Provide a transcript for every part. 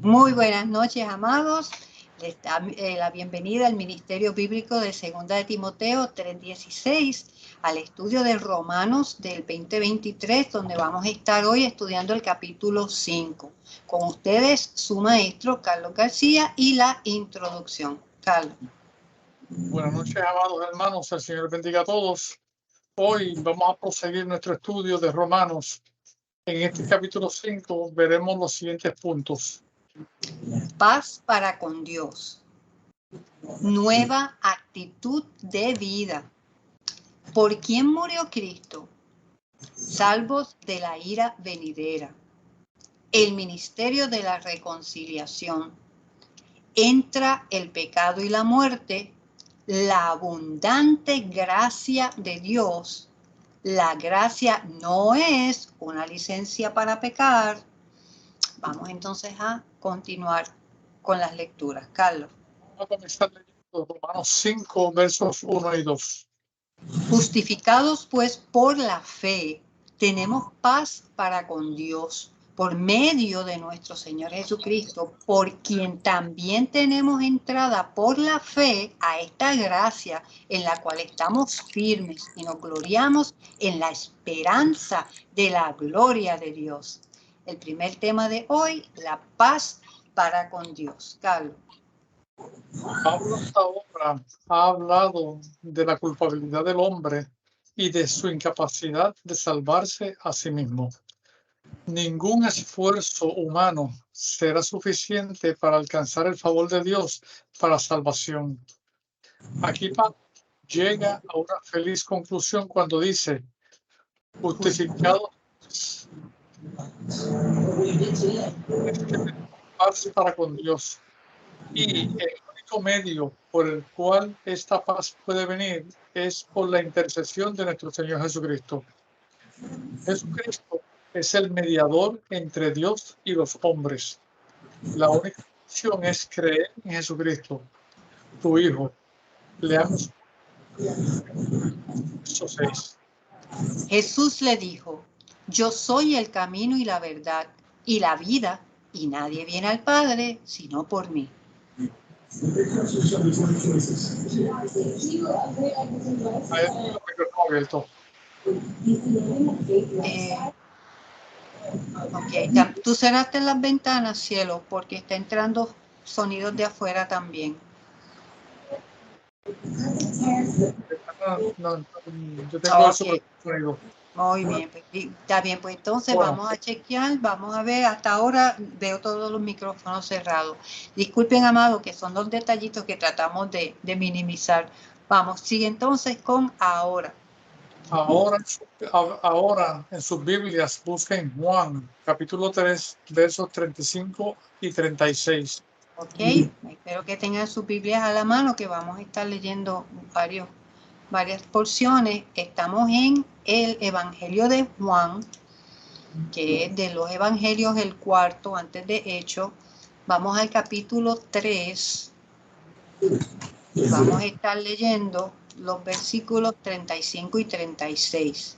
Muy buenas noches, amados. Les da la bienvenida al Ministerio Bíblico de 2 de Timoteo 3:16, al estudio de Romanos del 2023, donde vamos a estar hoy estudiando el capítulo 5. Con ustedes, su maestro, Carlos García, y la introducción. Carlos. Buenas noches, amados hermanos. El Señor bendiga a todos. Hoy vamos a proseguir nuestro estudio de Romanos. En este capítulo 5 veremos los siguientes puntos. Paz para con Dios. Nueva actitud de vida. ¿Por quién murió Cristo? Salvos de la ira venidera. El ministerio de la reconciliación. Entra el pecado y la muerte. La abundante gracia de Dios. La gracia no es una licencia para pecar. Vamos entonces a continuar con las lecturas. Carlos. Vamos a comenzar leyendo Romanos 5, versos 1 y 2. Justificados pues por la fe, tenemos paz para con Dios, por medio de nuestro Señor Jesucristo, por quien también tenemos entrada por la fe a esta gracia en la cual estamos firmes y nos gloriamos en la esperanza de la gloria de Dios. El primer tema de hoy, la paz para con Dios. Carlos. Pablo hasta ahora ha hablado de la culpabilidad del hombre y de su incapacidad de salvarse a sí mismo. Ningún esfuerzo humano será suficiente para alcanzar el favor de Dios para salvación. Aquí Pablo llega a una feliz conclusión cuando dice, justificado paz para con Dios. Y el único medio por el cual esta paz puede venir es por la intercesión de nuestro Señor Jesucristo. Jesucristo es el mediador entre Dios y los hombres. La única opción es creer en Jesucristo, tu Hijo. Leamos verso 6. Jesús le dijo, yo soy el camino y la verdad y la vida, y nadie viene al Padre sino por mí. Ahí está el micrófono abierto. Ok, tú cerraste las ventanas, cielo, porque está entrando sonidos de afuera también. No, yo tengo eso sonido. Muy bien, pues, está bien, pues entonces Bueno. vamos a chequear, vamos a ver, hasta ahora veo todos los micrófonos cerrados. Disculpen, amado, que son los detallitos que tratamos de minimizar. Vamos, sigue entonces con ahora. Ahora en sus Biblias busquen Juan, capítulo 3, versos 35 y 36. Ok, espero que tengan sus Biblias a la mano, que vamos a estar leyendo varias porciones. Estamos en el Evangelio de Juan, que es de los Evangelios el cuarto, antes de Hechos. Vamos al capítulo 3 y vamos a estar leyendo los versículos 35 y 36,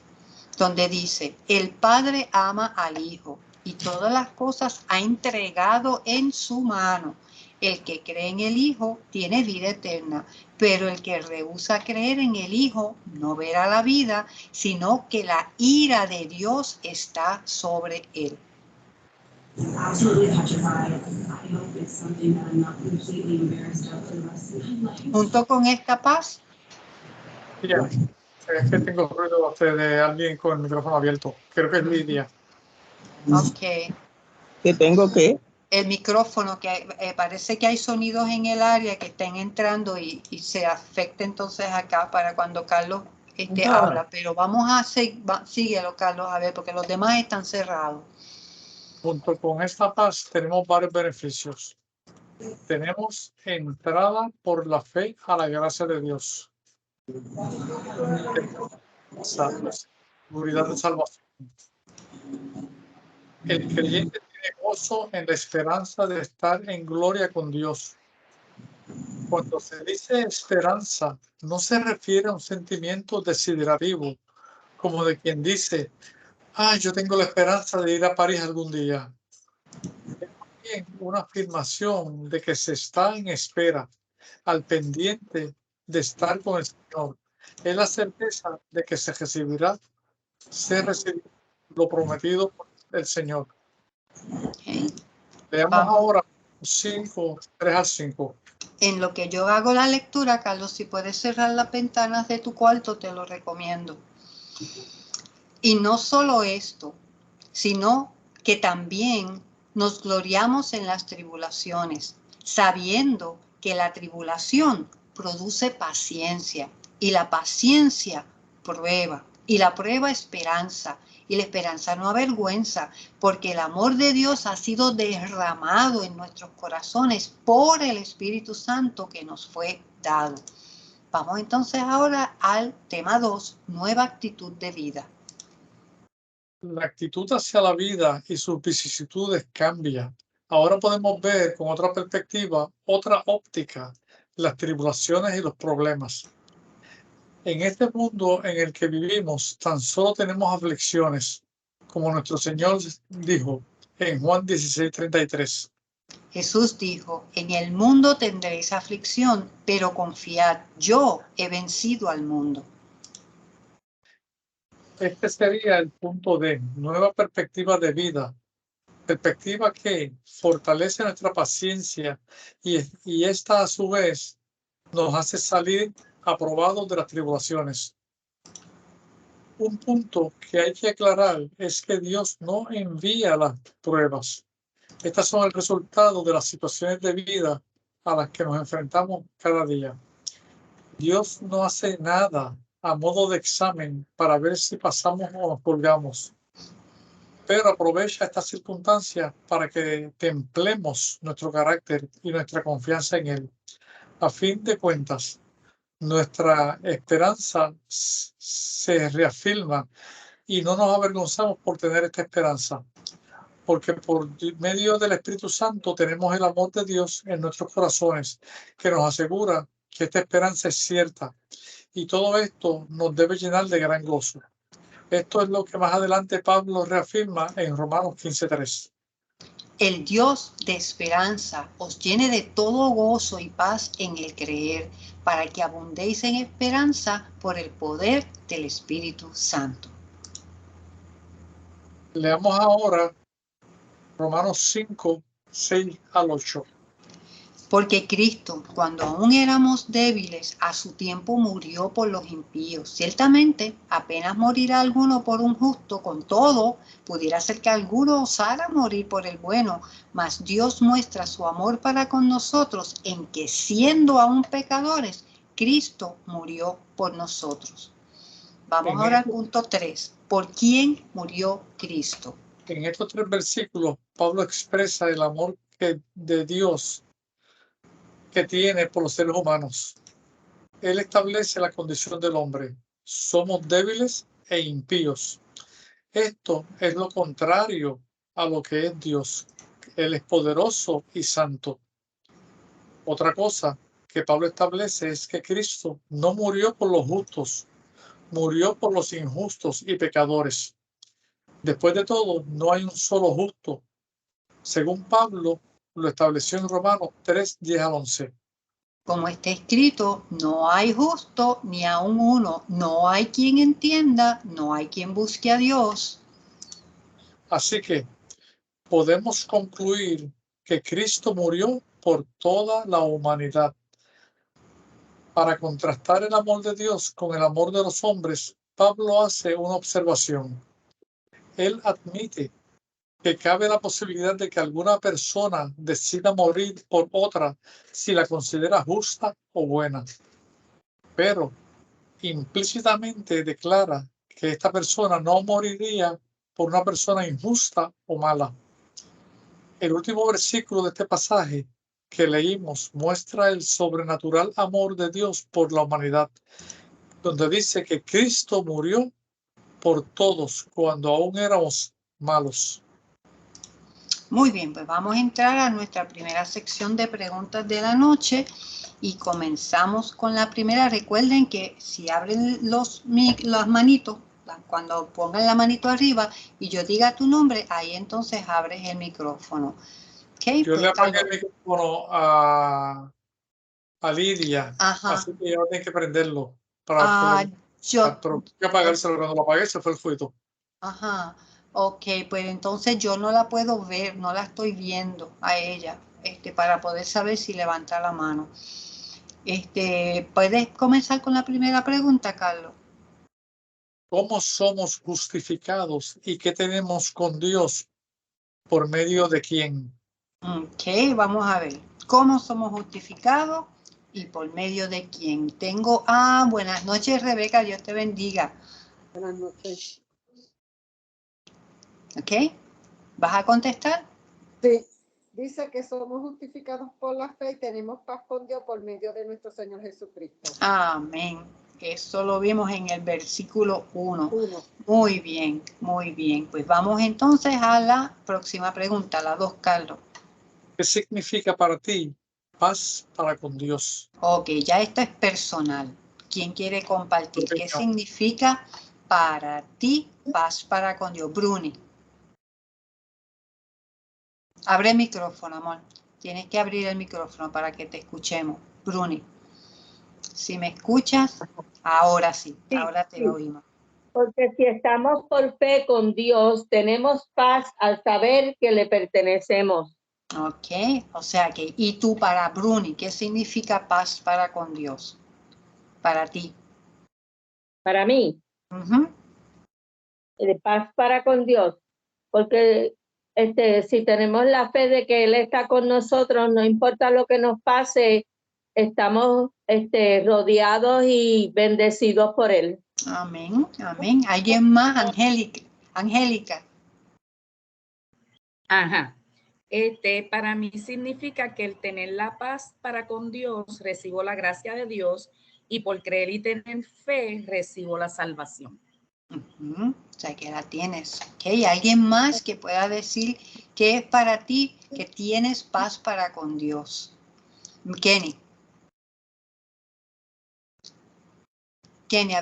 donde dice, el Padre ama al Hijo y todas las cosas ha entregado en su mano. El que cree en el Hijo tiene vida eterna, pero el que rehúsa creer en el Hijo no verá la vida, sino que la ira de Dios está sobre él. Junto con esta paz. Es que tengo ruido de alguien con el micrófono abierto. Creo que es Lidia. Ok. ¿Qué tengo que? El micrófono, que parece que hay sonidos en el área que estén entrando y se afecta entonces acá para cuando Carlos habla. Pero vamos a síguelo, Carlos, a ver, porque los demás están cerrados. Junto con esta paz tenemos varios beneficios. Tenemos entrada por la fe a la gracia de Dios. Seguridad de salvación. El creyente tiene gozo en la esperanza de estar en gloria con Dios. Cuando se dice esperanza, no se refiere a un sentimiento desiderativo, como de quien dice, yo tengo la esperanza de ir a París algún día. Es también una afirmación de que se está en espera, al pendiente de estar con el Señor. Es la certeza de que se recibirá lo prometido por el Señor. ¿Okay? Veamos Vamos. ahora 3 al 5. En lo que yo hago la lectura, Carlos, si puedes cerrar las ventanas de tu cuarto, te lo recomiendo. Y no solo esto, sino que también nos gloriamos en las tribulaciones, sabiendo que la tribulación produce paciencia, y la paciencia prueba, y la prueba esperanza, y la esperanza no avergüenza, porque el amor de Dios ha sido derramado en nuestros corazones por el Espíritu Santo que nos fue dado. Vamos entonces ahora al tema 2, nueva actitud de vida. La actitud hacia la vida y sus vicisitudes cambia. Ahora podemos ver con otra perspectiva, otra óptica, las tribulaciones y los problemas. En este mundo en el que vivimos, tan solo tenemos aflicciones, como nuestro Señor dijo en Juan 16:33. Jesús dijo, en el mundo tendréis aflicción, pero confiad, yo he vencido al mundo. Este sería el punto de nueva perspectiva de vida, perspectiva que fortalece nuestra paciencia y esta a su vez nos hace salir aprobados de las tribulaciones. Un punto que hay que aclarar es que Dios no envía las pruebas. Estas son el resultado de las situaciones de vida a las que nos enfrentamos cada día. Dios no hace nada a modo de examen para ver si pasamos o nos purgamos, pero aprovecha esta circunstancia para que templemos nuestro carácter y nuestra confianza en Él. A fin de cuentas, nuestra esperanza se reafirma y no nos avergonzamos por tener esta esperanza, porque por medio del Espíritu Santo tenemos el amor de Dios en nuestros corazones, que nos asegura que esta esperanza es cierta, y todo esto nos debe llenar de gran gozo. Esto es lo que más adelante Pablo reafirma en Romanos 15:3. El Dios de esperanza os llene de todo gozo y paz en el creer, para que abundéis en esperanza por el poder del Espíritu Santo. Leamos ahora Romanos 5:6 al 8. Porque Cristo, cuando aún éramos débiles, a su tiempo murió por los impíos. Ciertamente, apenas morirá alguno por un justo, con todo, pudiera ser que alguno osara morir por el bueno, mas Dios muestra su amor para con nosotros en que, siendo aún pecadores, Cristo murió por nosotros. Vamos ahora al punto 3. ¿Por quién murió Cristo? En estos 3 versículos, Pablo expresa el amor de Dios que tiene por los seres humanos. Él establece la condición del hombre. Somos débiles e impíos. Esto es lo contrario a lo que es Dios. Él es poderoso y santo. Otra cosa que Pablo establece es que Cristo no murió por los justos, murió por los injustos y pecadores. Después de todo, no hay un solo justo. Según Pablo, lo estableció en Romanos 3:10 al 11. Como está escrito, no hay justo ni aun uno, no hay quien entienda, no hay quien busque a Dios. Así que podemos concluir que Cristo murió por toda la humanidad. Para contrastar el amor de Dios con el amor de los hombres, Pablo hace una observación. Él admite que cabe la posibilidad de que alguna persona decida morir por otra si la considera justa o buena, pero implícitamente declara que esta persona no moriría por una persona injusta o mala. El último versículo de este pasaje que leímos muestra el sobrenatural amor de Dios por la humanidad, donde dice que Cristo murió por todos cuando aún éramos malos. Muy bien, pues vamos a entrar a nuestra primera sección de preguntas de la noche y comenzamos con la primera. Recuerden que si abren las manitos Cuando pongan la manito arriba y yo diga tu nombre, ahí entonces abres el micrófono. Okay, yo pues, le apagué Carlos. el micrófono a Lidia, Ajá. así que ella tiene que prenderlo para pero que apagárselo. Cuando lo apagué se fue el fuego. Ajá. Ok, pues entonces yo no la puedo ver, no la estoy viendo a ella, para poder saber si levanta la mano. ¿Puedes comenzar con la primera pregunta, Carlos? ¿Cómo somos justificados y qué tenemos con Dios? ¿Por medio de quién? Ok, vamos a ver. ¿Cómo somos justificados y por medio de quién? Buenas noches, Rebeca, Dios te bendiga. Buenas noches. Ok, ¿vas a contestar? Sí, dice que somos justificados por la fe y tenemos paz con Dios por medio de nuestro Señor Jesucristo. Amén. Eso lo vimos en el versículo 1. Muy bien, muy bien. Pues vamos entonces a la próxima pregunta, la 2, Carlos. ¿Qué significa para ti paz para con Dios? Ok, ya esto es personal. ¿Quién quiere compartir? ¿Qué significa para ti paz para con Dios? Bruni. Abre el micrófono, amor. Tienes que abrir el micrófono para que te escuchemos. Bruni. Si me escuchas, ahora sí, ahora te oímos. Porque si estamos por fe con Dios, tenemos paz al saber que le pertenecemos. Ok, o sea que, ¿y tú para Bruni, qué significa paz para con Dios? Para ti. Para mí, paz para con Dios, porque si tenemos la fe de que Él está con nosotros, no importa lo que nos pase, estamos rodeados y bendecidos por Él. Amén, amén. ¿Alguien más? Angélica. Ajá. Para mí significa que el tener la paz para con Dios, recibo la gracia de Dios y por creer y tener fe, recibo la salvación. O sea, que la tienes. Okay. ¿Alguien más que pueda decir qué es para ti que tienes paz para con Dios? Kenny. Kenny,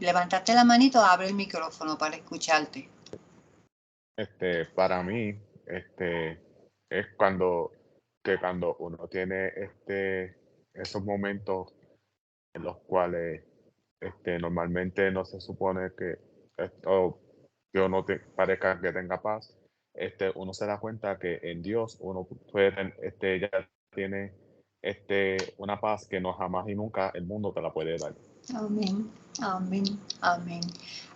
levantaste la manito, abre el micrófono para escucharte. Para mí, es cuando uno tiene esos momentos en los cuales normalmente no se supone que uno parezca que tenga paz, uno se da cuenta que en Dios uno ya tiene una paz que no jamás y nunca el mundo te la puede dar. Amén, amén, amén.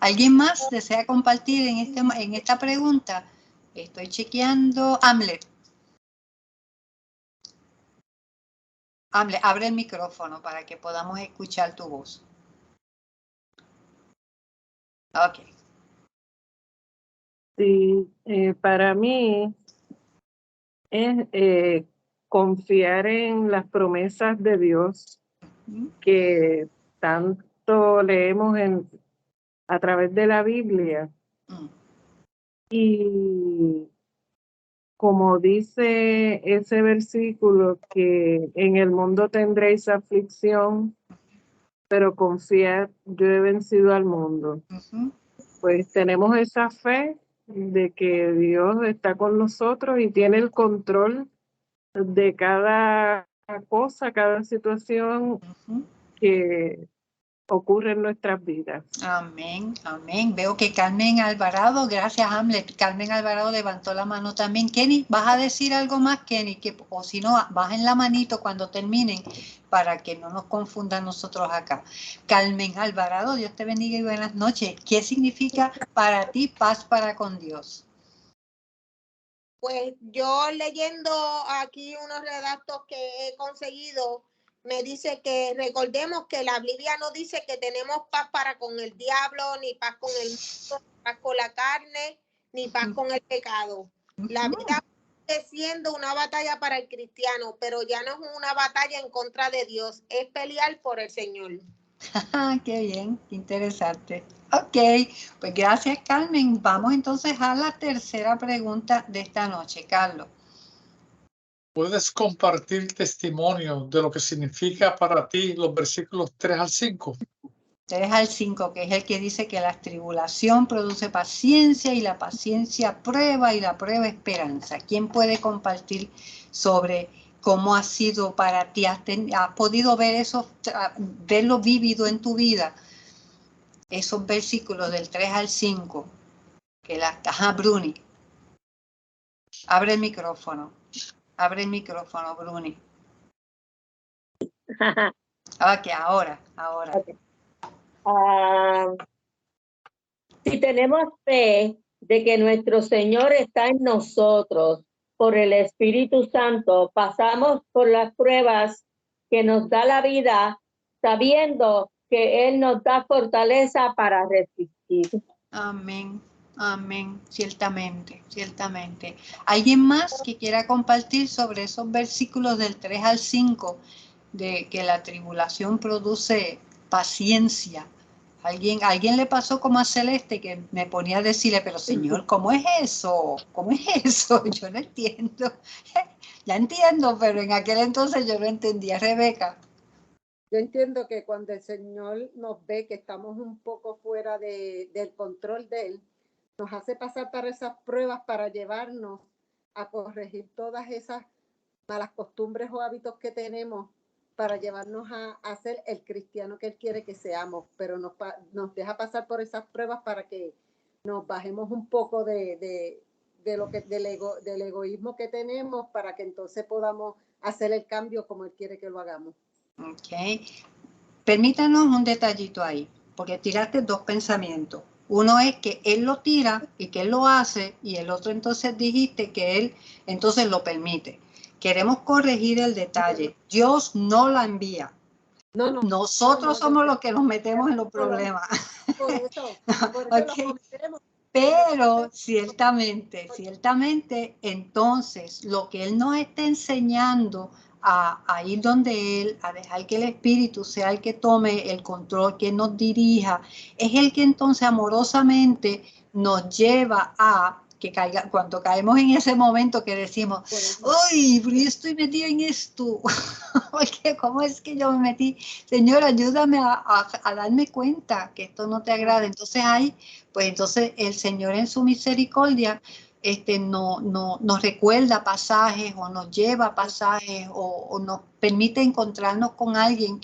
¿Alguien más desea compartir en esta pregunta? Estoy chequeando. Hamlet, abre el micrófono para que podamos escuchar tu voz. Ok. Sí, para mí es confiar en las promesas de Dios que tanto leemos a través de la Biblia. Y como dice ese versículo, que en el mundo tendréis aflicción, pero confiad, yo he vencido al mundo. Pues tenemos esa fe de que Dios está con nosotros y tiene el control de cada cosa, cada situación que ocurre en nuestras vidas. Amén, amén. Veo que Carmen Alvarado, gracias Hamlet, Carmen Alvarado levantó la mano también. Kenny, ¿vas a decir algo más, Kenny? O si no, bajen la manito cuando terminen para que no nos confundan nosotros acá. Carmen Alvarado, Dios te bendiga y buenas noches. ¿Qué significa para ti paz para con Dios? Pues yo leyendo aquí unos redactos que he conseguido, me dice que recordemos que la Biblia no dice que tenemos paz para con el diablo, ni paz con el mundo, ni paz con la carne, ni paz con el pecado. La vida sigue siendo una batalla para el cristiano, pero ya no es una batalla en contra de Dios, es pelear por el Señor. Qué bien, qué interesante. Ok, pues gracias Carmen. Vamos entonces a la tercera pregunta de esta noche, Carlos. ¿Puedes compartir testimonio de lo que significa para ti los versículos 3 al 5? 3 al 5, que es el que dice que la tribulación produce paciencia y la paciencia prueba y la prueba esperanza. ¿Quién puede compartir sobre cómo ha sido para ti? ¿Has podido ver eso, verlo vívido en tu vida? Esos versículos del 3 al 5. Ajá, Bruni. Abre el micrófono. Abre el micrófono, Bruni. Ok, ahora. Okay. Si tenemos fe de que nuestro Señor está en nosotros por el Espíritu Santo, pasamos por las pruebas que nos da la vida, sabiendo que Él nos da fortaleza para resistir. Amén, amén, ciertamente. ¿Alguien más que quiera compartir sobre esos versículos del 3 al 5 de que la tribulación produce paciencia? ¿Alguien le pasó como a Celeste que me ponía a decirle, pero Señor, ¿cómo es eso? Yo no entiendo. Ya entiendo, pero en aquel entonces yo no entendía. Rebeca. Yo entiendo que cuando el Señor nos ve que estamos un poco fuera del control de Él, nos hace pasar para esas pruebas para llevarnos a corregir todas esas malas costumbres o hábitos que tenemos, para llevarnos a ser el cristiano que Él quiere que seamos, pero nos deja pasar por esas pruebas para que nos bajemos un poco del egoísmo que tenemos, para que entonces podamos hacer el cambio como Él quiere que lo hagamos. Ok. Permítanos un detallito ahí, porque tiraste dos pensamientos. Uno es que Él lo tira y que Él lo hace, y el otro entonces dijiste que Él entonces lo permite. Queremos corregir el detalle. Dios no la envía. Nosotros somos los que nos metemos en los problemas. Por eso Okay. lo metemos. Pero ciertamente, entonces lo que Él nos está enseñando a ir donde Él, a dejar que el Espíritu sea el que tome el control, que nos dirija, es el que entonces amorosamente nos lleva a que caiga, cuando caemos en ese momento que decimos, ¡ay, pero yo estoy metido en esto! Oye, ¿cómo es que yo me metí? Señor, ayúdame a darme cuenta que esto no te agrada. Entonces entonces el Señor en su misericordia nos recuerda pasajes o nos lleva pasajes o nos permite encontrarnos con alguien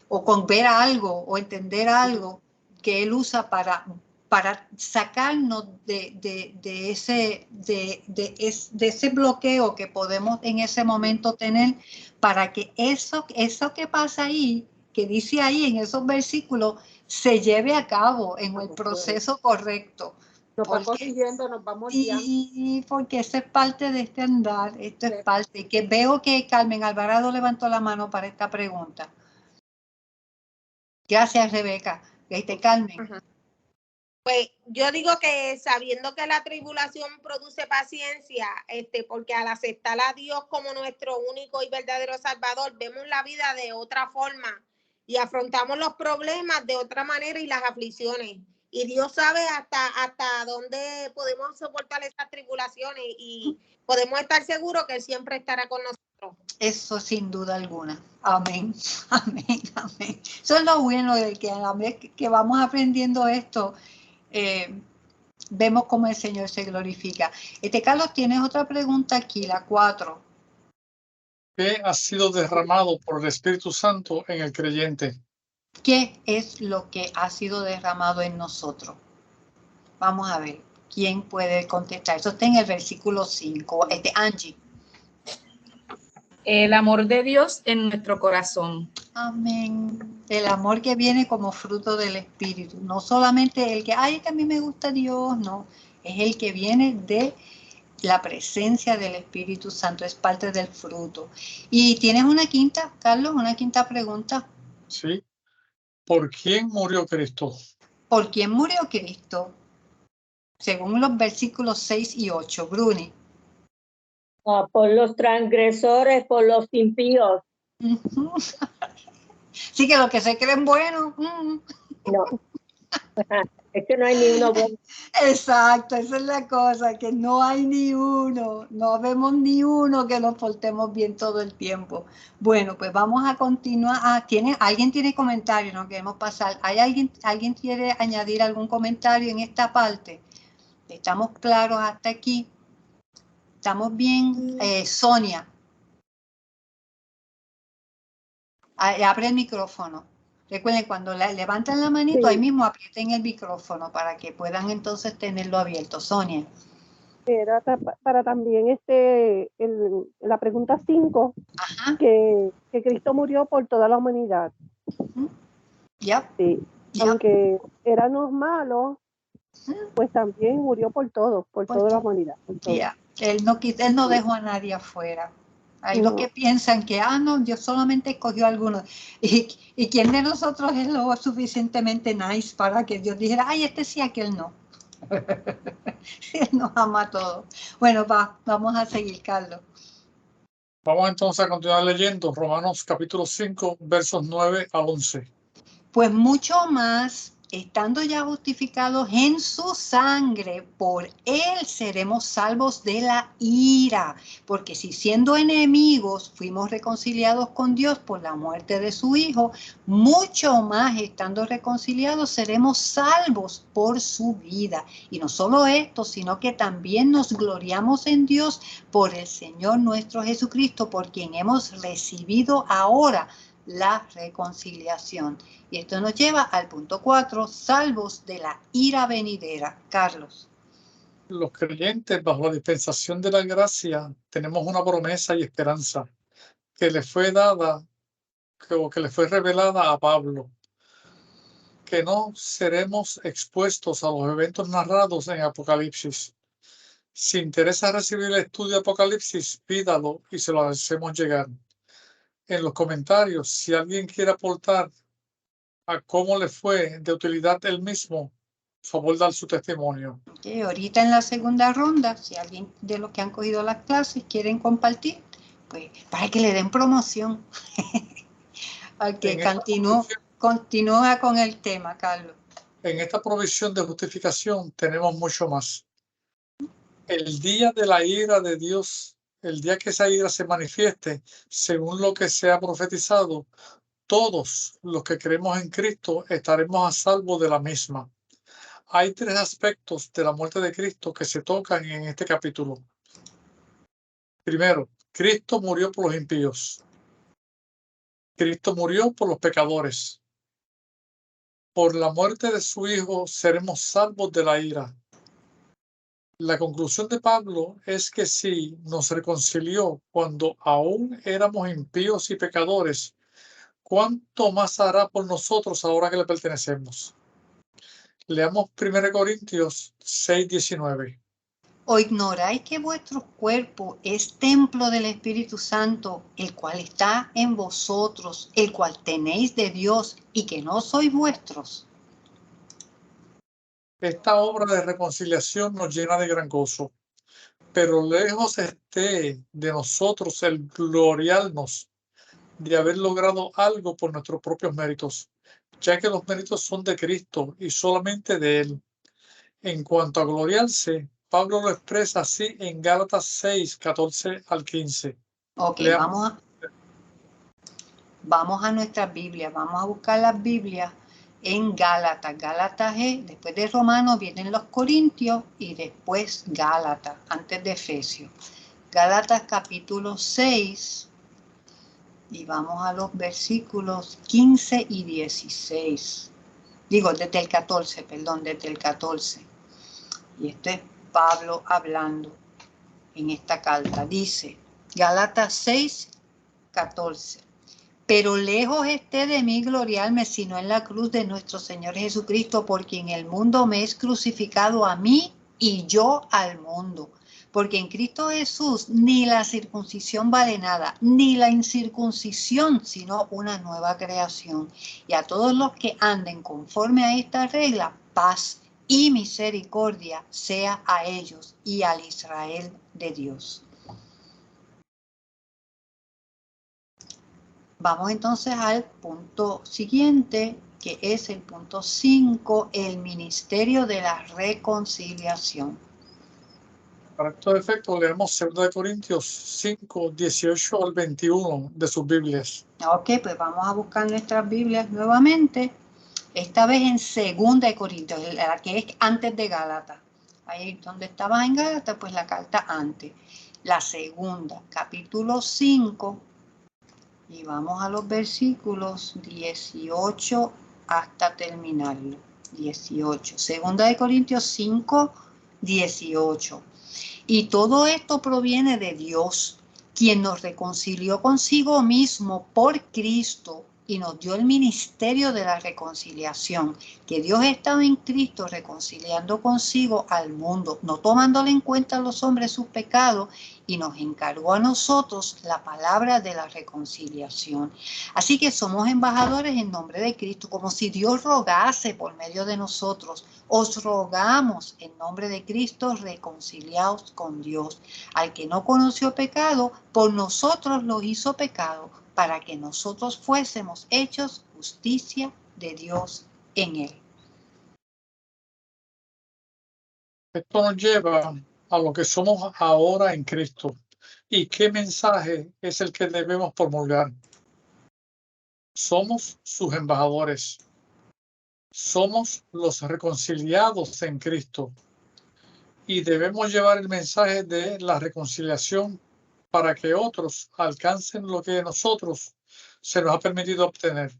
o con ver algo o entender algo que Él usa para sacarnos de ese bloqueo que podemos en ese momento tener, para que eso que pasa ahí, que dice ahí en esos versículos, se lleve a cabo en el proceso correcto. Nos va consiguiendo, nos vamos guiando. Sí, porque eso es parte de este andar, esto es parte. Que veo que Carmen Alvarado levantó la mano para esta pregunta. Gracias, Rebeca. Carmen. Ajá. Pues yo digo que sabiendo que la tribulación produce paciencia, porque al aceptar a Dios como nuestro único y verdadero Salvador, vemos la vida de otra forma y afrontamos los problemas de otra manera y las aflicciones. Y Dios sabe hasta dónde podemos soportar esas tribulaciones y podemos estar seguros que Él siempre estará con nosotros. Eso sin duda alguna. Amén, amén, amén. Eso es lo bueno de que a la vez que vamos aprendiendo esto, vemos cómo el Señor se glorifica. Carlos, tienes otra pregunta aquí, la 4. ¿Qué ha sido derramado por el Espíritu Santo en el creyente? ¿Qué es lo que ha sido derramado en nosotros? Vamos a ver, ¿quién puede contestar? Eso está en el versículo 5. Angie. El amor de Dios en nuestro corazón. Amén. El amor que viene como fruto del Espíritu. No solamente el que, ay, que a mí me gusta Dios, no. Es el que viene de la presencia del Espíritu Santo, es parte del fruto. ¿Y tienes una quinta, Carlos, una quinta pregunta? Sí. ¿Por quién murió Cristo? ¿Por quién murió Cristo? Según los versículos 6 y 8. Bruni. Por los transgresores, por los impíos. Sí, que los que se creen buenos. No. Es que no hay ni uno bueno. Exacto, esa es la cosa, que no hay ni uno, no vemos ni uno que nos portemos bien todo el tiempo. Bueno, pues vamos a continuar. ¿Alguien tiene comentario? No queremos pasar. ¿Alguien quiere añadir algún comentario en esta parte? ¿Estamos claros hasta aquí? ¿Estamos bien? Sonia. Abre el micrófono. Recuerden, cuando levantan la manito, Sí. ahí mismo aprieten el micrófono para que puedan entonces tenerlo abierto. Sonia. Era para también la pregunta 5, Ajá. que Cristo murió por toda la humanidad. Ya. Sí. Aunque éramos malos, pues también murió por todos, por toda la humanidad. Por todo. Ya. Él no dejó a nadie afuera. Hay No. los que piensan que, no, Dios solamente escogió a algunos. ¿Y quién de nosotros es lo suficientemente nice para que Dios dijera, ay, este sí, aquel no? Él nos ama a todos. Bueno, vamos a seguir, Carlos. Vamos entonces a continuar leyendo Romanos capítulo 5, versos 9 al 11. Pues mucho más, estando ya justificados en su sangre, por él seremos salvos de la ira. Porque si siendo enemigos fuimos reconciliados con Dios por la muerte de su Hijo, mucho más estando reconciliados seremos salvos por su vida. Y no solo esto, sino que también nos gloriamos en Dios por el Señor nuestro Jesucristo, por quien hemos recibido ahora la reconciliación. Y esto nos lleva al punto 4, salvos de la ira venidera. Carlos. Los creyentes bajo la dispensación de la gracia tenemos una promesa y esperanza que le fue dada, que le fue revelada a Pablo, que no seremos expuestos a los eventos narrados en Apocalipsis. Si interesa recibir el estudio de Apocalipsis, pídalo y se lo hacemos llegar. En los comentarios, si alguien quiere aportar a cómo le fue de utilidad él mismo, favor dar su testimonio. Okay, ahorita en la segunda ronda, si alguien de los que han cogido las clases quieren compartir, pues para que le den promoción. Continúa con el tema, Carlos. En esta provisión de justificación tenemos mucho más. El día de la ira de Dios, el día que esa ira se manifieste, según lo que se ha profetizado, todos los que creemos en Cristo estaremos a salvo de la misma. Hay tres aspectos de la muerte de Cristo que se tocan en este capítulo. Primero, Cristo murió por los impíos. Cristo murió por los pecadores. Por la muerte de su Hijo seremos salvos de la ira. La conclusión de Pablo es que si nos reconcilió cuando aún éramos impíos y pecadores, ¿cuánto más hará por nosotros ahora que le pertenecemos? Leamos 1 Corintios 6:19. ¿O ignoráis que vuestro cuerpo es templo del Espíritu Santo, el cual está en vosotros, el cual tenéis de Dios, y que no sois vuestros? Esta obra de reconciliación nos llena de gran gozo, pero lejos esté de nosotros el gloriarnos de haber logrado algo por nuestros propios méritos, ya que los méritos son de Cristo y solamente de Él. En cuanto a gloriarse, Pablo lo expresa así en Gálatas 6:14 al 15. Ok, vamos a nuestra Biblia, vamos a buscar las Biblias en Gálatas. Gálatas es, después de Romanos vienen los Corintios y después Gálatas, antes de Efesios. Gálatas capítulo 6 y vamos a los versículos 15 y 16. Digo, desde el 14, perdón, desde el 14. Y esto es Pablo hablando en esta carta. Dice, Gálatas 6, 14. Pero lejos esté de mí gloriarme, sino en la cruz de nuestro Señor Jesucristo, porque en el mundo me es crucificado a mí y yo al mundo. Porque en Cristo Jesús ni la circuncisión vale nada, ni la incircuncisión, sino una nueva creación. Y a todos los que anden conforme a esta regla, paz y misericordia sea a ellos y al Israel de Dios. Vamos entonces al punto siguiente, que es el punto 5, el ministerio de la reconciliación. Para estos efectos, leemos 2 Corintios 5, 18 al 21 de sus Biblias. Ok, pues vamos a buscar nuestras Biblias nuevamente, esta vez en 2 Corintios, la que es antes de Gálatas. Ahí donde estaba en Gálatas, pues la carta antes. La segunda, capítulo 5, y vamos a los versículos 18 hasta terminarlo. 18. 2 Corintios 5, 18. Y todo esto proviene de Dios, quien nos reconcilió consigo mismo por Cristo y nos dio el ministerio de la reconciliación, que Dios estaba en Cristo reconciliando consigo al mundo, no tomándole en cuenta a los hombres sus pecados, y nos encargó a nosotros la palabra de la reconciliación. Así que somos embajadores en nombre de Cristo, como si Dios rogase por medio de nosotros. Os rogamos en nombre de Cristo, reconciliaos con Dios. Al que no conoció pecado, por nosotros lo hizo pecado, para que nosotros fuésemos hechos justicia de Dios en él. Esto nos lleva a lo que somos ahora en Cristo. ¿Y qué mensaje es el que debemos promulgar? Somos sus embajadores. Somos los reconciliados en Cristo. Y debemos llevar el mensaje de la reconciliación para que otros alcancen lo que nosotros se nos ha permitido obtener.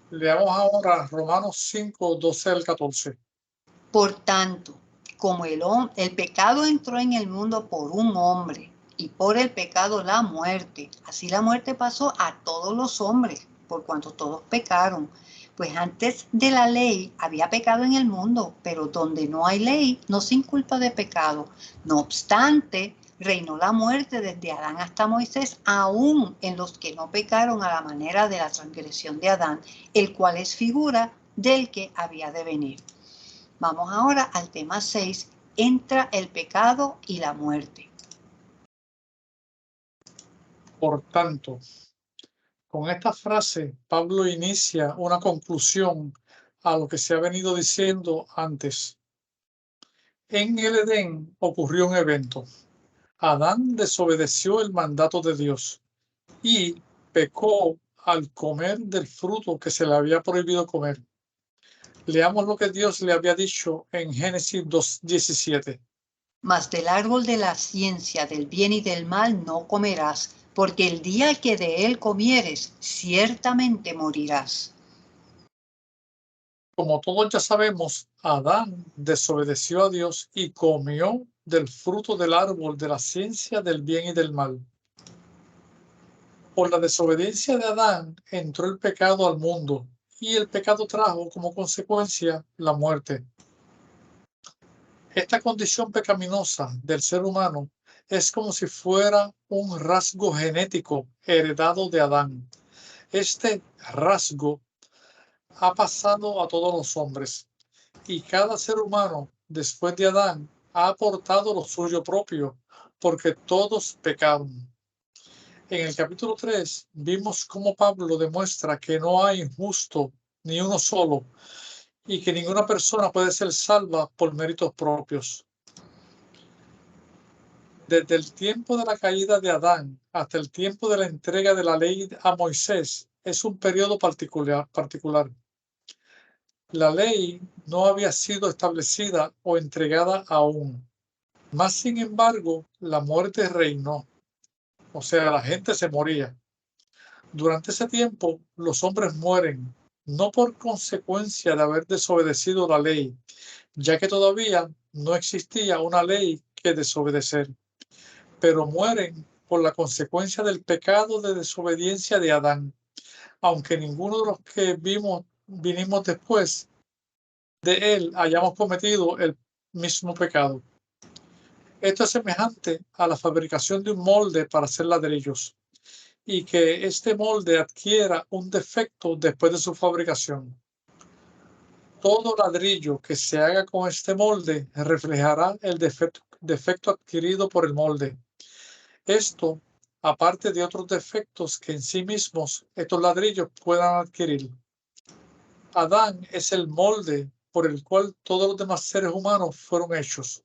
Leamos ahora Romanos 5, 12 al 14. Por tanto, como el pecado entró en el mundo por un hombre, y por el pecado la muerte, así la muerte pasó a todos los hombres, por cuanto todos pecaron. Pues antes de la ley había pecado en el mundo, pero donde no hay ley no se inculpa de pecado. No obstante, reinó la muerte desde Adán hasta Moisés, aún en los que no pecaron a la manera de la transgresión de Adán, el cual es figura del que había de venir. Vamos ahora al tema 6, entra el pecado y la muerte. Por tanto, con esta frase, Pablo inicia una conclusión a lo que se ha venido diciendo antes. En el Edén ocurrió un evento. Adán desobedeció el mandato de Dios y pecó al comer del fruto que se le había prohibido comer. Leamos lo que Dios le había dicho en Génesis 2:17. Mas del árbol de la ciencia del bien y del mal no comerás, porque el día que de él comieres, ciertamente morirás. Como todos ya sabemos, Adán desobedeció a Dios y comió del fruto del árbol de la ciencia del bien y del mal. Por la desobediencia de Adán entró el pecado al mundo y el pecado trajo como consecuencia la muerte. Esta condición pecaminosa del ser humano es como si fuera un rasgo genético heredado de Adán. Este rasgo ha pasado a todos los hombres y cada ser humano después de Adán ha aportado lo suyo propio porque todos pecaron. En el capítulo 3 vimos cómo Pablo demuestra que no hay justo ni uno solo y que ninguna persona puede ser salva por méritos propios. Desde el tiempo de la caída de Adán hasta el tiempo de la entrega de la ley a Moisés es un periodo particular. La ley no había sido establecida o entregada aún. Mas, sin embargo, la muerte reinó. O sea, la gente se moría. Durante ese tiempo, los hombres mueren, no por consecuencia de haber desobedecido la ley, ya que todavía no existía una ley que desobedecer, pero mueren por la consecuencia del pecado de desobediencia de Adán, aunque ninguno de los que vinimos después de él hayamos cometido el mismo pecado. Esto es semejante a la fabricación de un molde para hacer ladrillos y que este molde adquiera un defecto después de su fabricación. Todo ladrillo que se haga con este molde reflejará el defecto adquirido por el molde. Esto aparte de otros defectos que en sí mismos estos ladrillos puedan adquirir. Adán es el molde por el cual todos los demás seres humanos fueron hechos.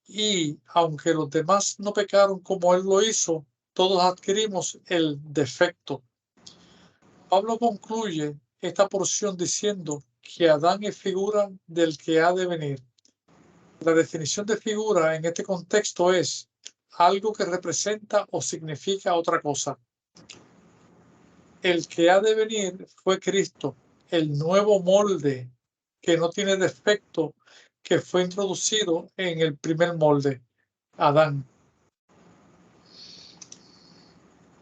Y aunque los demás no pecaron como él lo hizo, todos adquirimos el defecto. Pablo concluye esta porción diciendo que Adán es figura del que ha de venir. La definición de figura en este contexto es algo que representa o significa otra cosa. El que ha de venir fue Cristo, el nuevo molde que no tiene defecto, que fue introducido en el primer molde, Adán.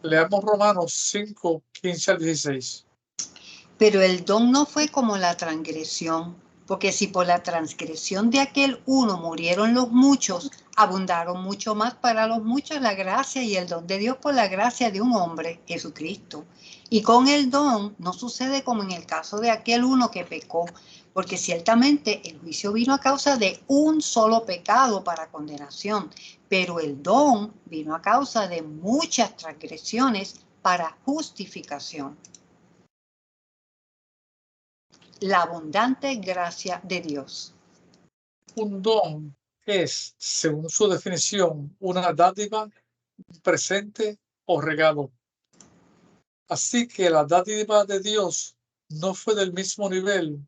Leamos Romanos 5, 15 al 16. Pero el don no fue como la transgresión, porque si por la transgresión de aquel uno murieron los muchos, abundaron mucho más para los muchos la gracia y el don de Dios por la gracia de un hombre, Jesucristo. Y con el don no sucede como en el caso de aquel uno que pecó, porque ciertamente el juicio vino a causa de un solo pecado para condenación, pero el don vino a causa de muchas transgresiones para justificación. La abundante gracia de Dios. Un don es, según su definición, una dádiva, un presente o regalo. Así que la dádiva de Dios no fue del mismo nivel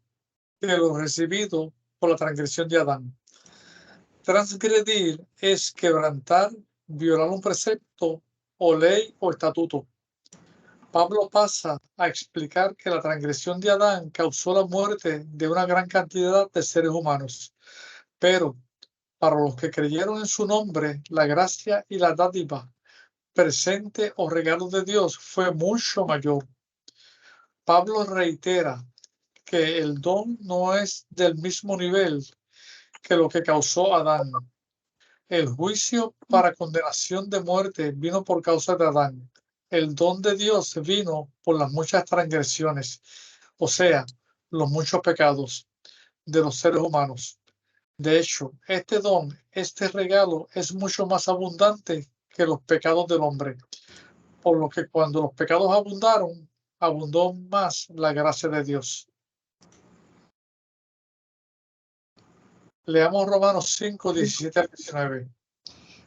que lo recibido por la transgresión de Adán. Transgredir es quebrantar, violar un precepto o ley o estatuto. Pablo pasa a explicar que la transgresión de Adán causó la muerte de una gran cantidad de seres humanos, pero para los que creyeron en su nombre, la gracia y la dádiva, presente o regalo de Dios, fue mucho mayor. Pablo reitera que el don no es del mismo nivel que lo que causó Adán. El juicio para condenación de muerte vino por causa de Adán. El don de Dios vino por las muchas transgresiones, o sea, los muchos pecados de los seres humanos. De hecho, este don, este regalo es mucho más abundante que los pecados del hombre, por lo que cuando los pecados abundaron, abundó más la gracia de Dios. Leamos Romanos 5, 17 al 19.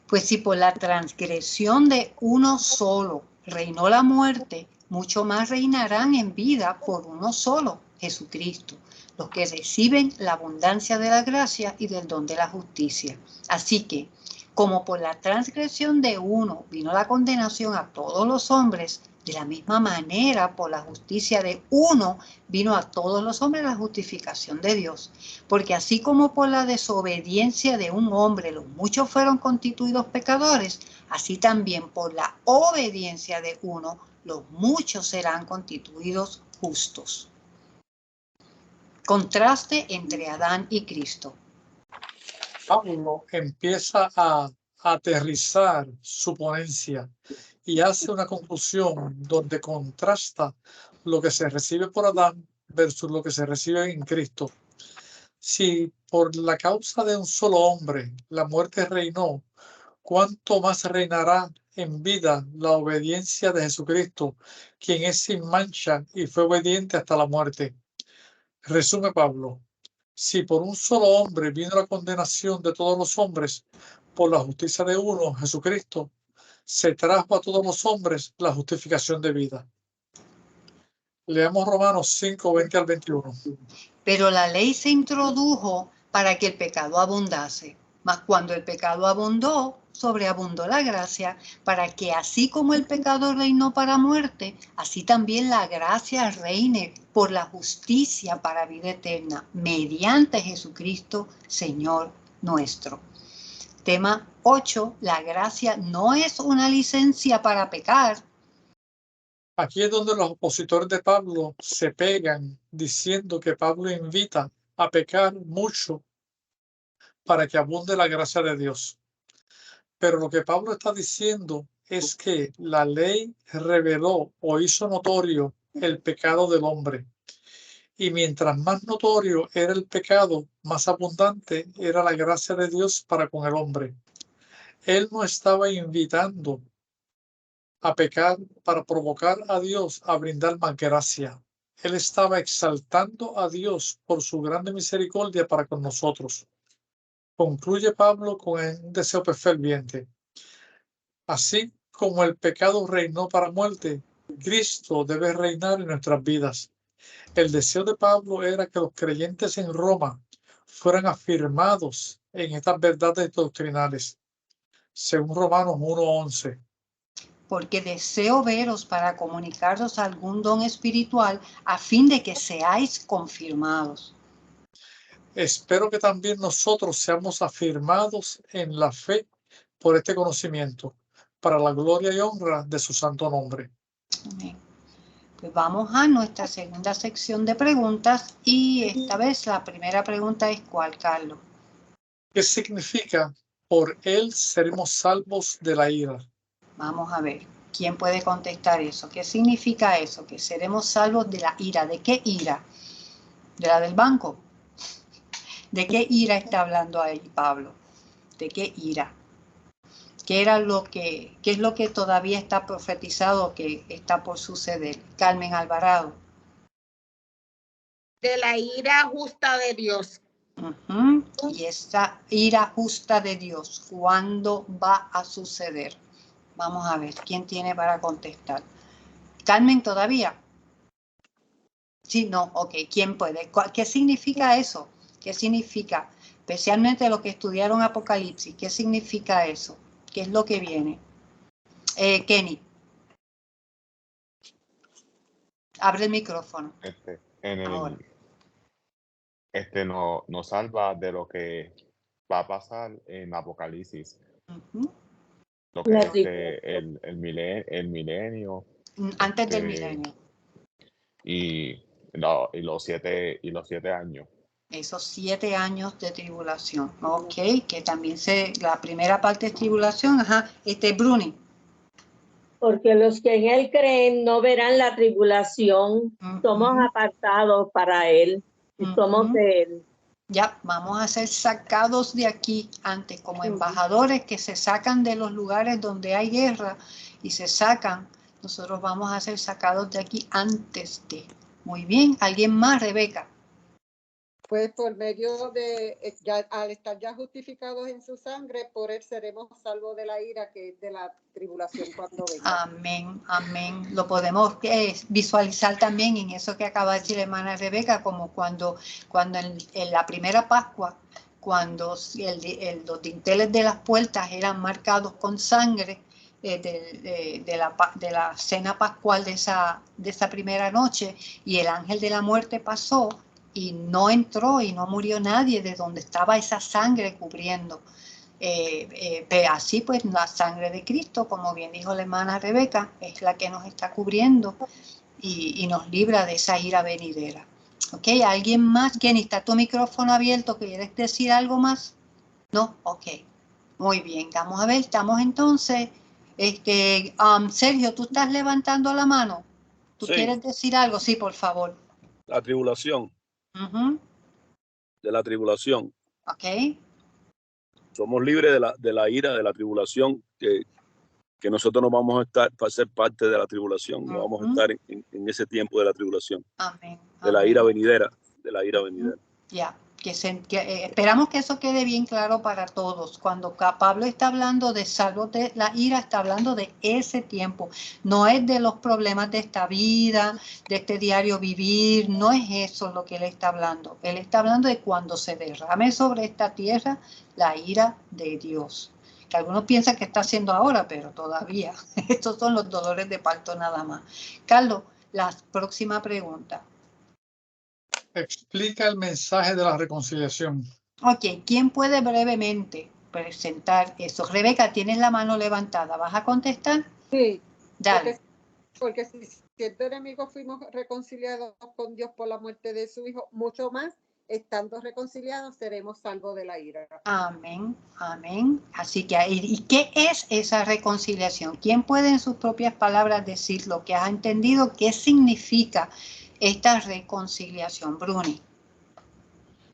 Pues si por la transgresión de uno solo reinó la muerte, mucho más reinarán en vida por uno solo, Jesucristo, los que reciben la abundancia de la gracia y del don de la justicia. Así que, como por la transgresión de uno vino la condenación a todos los hombres, de la misma manera, por la justicia de uno, vino a todos los hombres la justificación de Dios. Porque así como por la desobediencia de un hombre los muchos fueron constituidos pecadores, así también por la obediencia de uno los muchos serán constituidos justos. Contraste entre Adán y Cristo. Pablo empieza a aterrizar su ponencia y hace una conclusión donde contrasta lo que se recibe por Adán versus lo que se recibe en Cristo. Si por la causa de un solo hombre la muerte reinó, ¿cuánto más reinará en vida la obediencia de Jesucristo, quien es sin mancha y fue obediente hasta la muerte? Resume Pablo. Si por un solo hombre vino la condenación de todos los hombres, por la justicia de uno, Jesucristo, se trajo a todos los hombres la justificación de vida. Leamos Romanos 5, 20 al 21. Pero la ley se introdujo para que el pecado abundase. Mas cuando el pecado abundó, sobreabundó la gracia, para que así como el pecado reinó para muerte, así también la gracia reine por la justicia para vida eterna, mediante Jesucristo, Señor nuestro. Tema 8. La gracia no es una licencia para pecar. Aquí es donde los opositores de Pablo se pegan diciendo que Pablo invita a pecar mucho para que abunde la gracia de Dios. Pero lo que Pablo está diciendo es que la ley reveló o hizo notorio el pecado del hombre. Y mientras más notorio era el pecado, más abundante era la gracia de Dios para con el hombre. Él no estaba invitando a pecar para provocar a Dios a brindar más gracia. Él estaba exaltando a Dios por su grande misericordia para con nosotros. Concluye Pablo con un deseo ferviente. Así como el pecado reinó para muerte, Cristo debe reinar en nuestras vidas. El deseo de Pablo era que los creyentes en Roma fueran afirmados en estas verdades doctrinales, según Romanos 1:11. Porque deseo veros para comunicaros algún don espiritual a fin de que seáis confirmados. Espero que también nosotros seamos afirmados en la fe por este conocimiento, para la gloria y honra de su santo nombre. Amén. Pues vamos a nuestra segunda sección de preguntas y esta vez la primera pregunta es ¿cuál, Carlos? ¿Qué significa por él seremos salvos de la ira? Vamos a ver, ¿quién puede contestar eso? ¿Qué significa eso? Que seremos salvos de la ira. ¿De qué ira? ¿De la del banco? ¿De qué ira está hablando ahí Pablo? ¿De qué ira? ¿Qué es lo que todavía está profetizado que está por suceder? Carmen Alvarado. De la ira justa de Dios. Y esa ira justa de Dios, ¿cuándo va a suceder? Vamos a ver, ¿quién tiene para contestar? Carmen, ¿todavía? Sí, no, ok, ¿quién puede? ¿Qué significa eso? ¿Qué significa? Especialmente los que estudiaron Apocalipsis, ¿qué significa eso? ¿Qué es lo que viene? Kenny. Abre el micrófono. Ahora. Nos salva de lo que va a pasar en Apocalipsis. Lo que es el milenio. Antes del milenio. Y los 7 años. Esos 7 años de tribulación. Ok, que también la primera parte es tribulación. Ajá, Bruni. Porque los que en él creen no verán la tribulación. Somos apartados para él. Y somos de él. Ya, vamos a ser sacados de aquí antes, como embajadores que se sacan de los lugares donde hay guerra y se sacan. Nosotros vamos a ser sacados de aquí antes de. Muy bien, ¿alguien más, Rebeca? Pues por medio de, al estar ya justificados en su sangre, por él seremos salvos de la ira, que es de la tribulación cuando venga. Amén, amén. Lo podemos visualizar también en eso que acaba de decir la hermana Rebeca, como cuando en la primera Pascua, cuando los dinteles de las puertas eran marcados con sangre de la cena pascual de esa primera noche, y el ángel de la muerte pasó y no entró y no murió nadie de donde estaba esa sangre cubriendo. Así pues la sangre de Cristo, como bien dijo la hermana Rebeca, es la que nos está cubriendo y nos libra de esa ira venidera. ¿Ok? ¿Alguien más? Kenny, ¿está tu micrófono abierto? ¿Quieres decir algo más? No, ok. Muy bien, vamos a ver, estamos entonces. Sergio, ¿tú estás levantando la mano? ¿Tú quieres decir algo? Sí, por favor. La tribulación. De la tribulación. Ok. Somos libres de la ira, de la tribulación, que nosotros no vamos a ser parte de la tribulación, no vamos a estar en ese tiempo de la tribulación. Amén. De la ira venidera, Ya, esperamos que eso quede bien claro para todos. Cuando Pablo está hablando de salvos de la ira, está hablando de ese tiempo. No es de los problemas de esta vida, de este diario vivir, no es eso lo que él está hablando. Él está hablando de cuando se derrame sobre esta tierra la ira de Dios. Que algunos piensan que está haciendo ahora, pero todavía. Estos son los dolores de parto nada más. Carlos, la próxima pregunta. Explica el mensaje de la reconciliación. Ok, ¿quién puede brevemente presentar eso? Rebeca, tienes la mano levantada. ¿Vas a contestar? Sí. Dale. Porque si siendo enemigos fuimos reconciliados con Dios por la muerte de su Hijo, mucho más, estando reconciliados, seremos salvos de la ira. Amén, amén. Así que, ¿y qué es esa reconciliación? ¿Quién puede en sus propias palabras decir lo que ha entendido? ¿Qué significa esta reconciliación, Bruni?